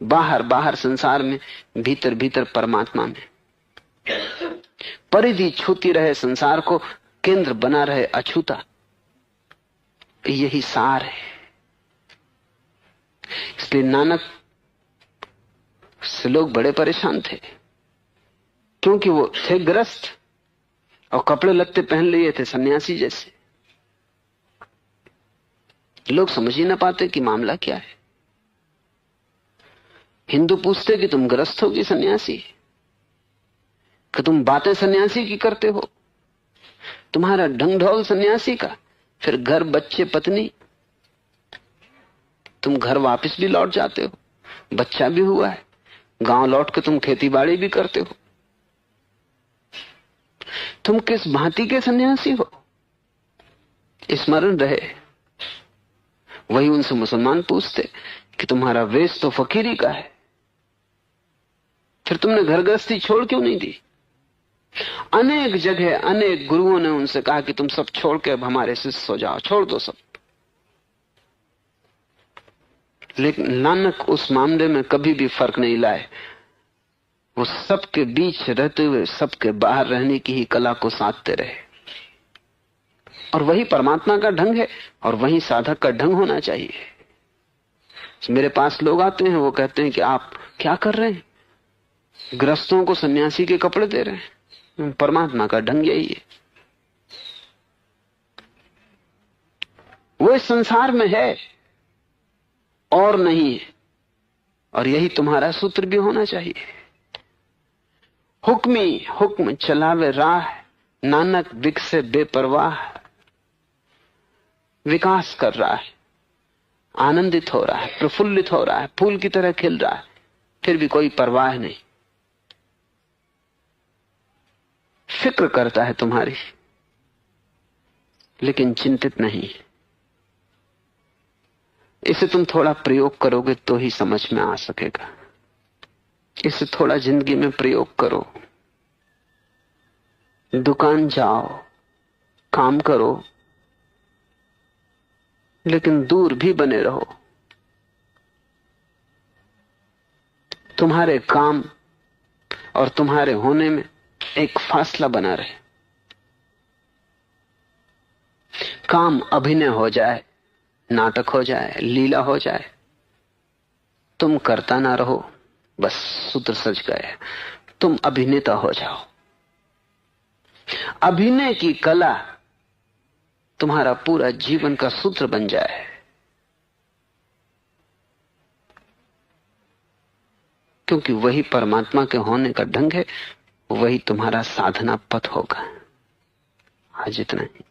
बाहर बाहर संसार में, भीतर भीतर परमात्मा में। परिधि छूती रहे संसार को, केंद्र बना रहे अछूता। यही सार है। इसलिए नानक से लोग बड़े परेशान थे, क्योंकि वो थे ग्रस्त और कपड़े लत्ते पहन लिए थे सन्यासी जैसे। लोग समझ ही ना पाते कि मामला क्या है। हिंदू पूछते कि तुम ग्रस्त हो कि सन्यासी, कि तुम बातें सन्यासी की करते हो, तुम्हारा ढंग ढोल सन्यासी का, फिर घर बच्चे पत्नी, तुम घर वापस भी लौट जाते हो, बच्चा भी हुआ है, गांव लौट के तुम खेती बाड़ी भी करते हो, तुम किस भांति के सन्यासी हो। स्मरण रहे, वही उनसे मुसलमान पूछते कि तुम्हारा वेश तो फकीरी का है, फिर तुमने घर गृहस्थी छोड़ क्यों नहीं दी। अनेक जगह अनेक गुरुओं ने उनसे कहा कि तुम सब छोड़ के अब हमारे शिष्य हो जाओ, छोड़ दो सब। लेकिन नानक उस मामले में कभी भी फर्क नहीं लाए। वो सबके बीच रहते हुए सबके बाहर रहने की ही कला को साधते रहे। और वही परमात्मा का ढंग है और वही साधक का ढंग होना चाहिए। मेरे पास लोग आते हैं, वो कहते हैं कि आप क्या कर रहे हैं, गृहस्थों को सन्यासी के कपड़े दे रहे हैं। परमात्मा का ढंग यही है, वो इस संसार में है और नहीं है। और यही तुम्हारा सूत्र भी होना चाहिए। हुक्मी हुक्म चलावे राह, नानक विकसे बेपरवाह। विकास कर रहा है, आनंदित हो रहा है, प्रफुल्लित हो रहा है, फूल की तरह खिल रहा है, फिर भी कोई परवाह नहीं। फिक्र करता है तुम्हारी, लेकिन चिंतित नहीं। इसे तुम थोड़ा प्रयोग करोगे तो ही समझ में आ सकेगा। इसे थोड़ा जिंदगी में प्रयोग करो। दुकान जाओ, काम करो, लेकिन दूर भी बने रहो। तुम्हारे काम और तुम्हारे होने में एक फासला बना रहे। काम अभिनय हो जाए, नाटक हो जाए, लीला हो जाए, तुम करता ना रहो, बस सूत्र सज गए। तुम अभिनेता हो जाओ। अभिनय की कला तुम्हारा पूरा जीवन का सूत्र बन जाए। क्योंकि वही परमात्मा के होने का ढंग है, वही तुम्हारा साधना पथ होगा। आज इतना ही।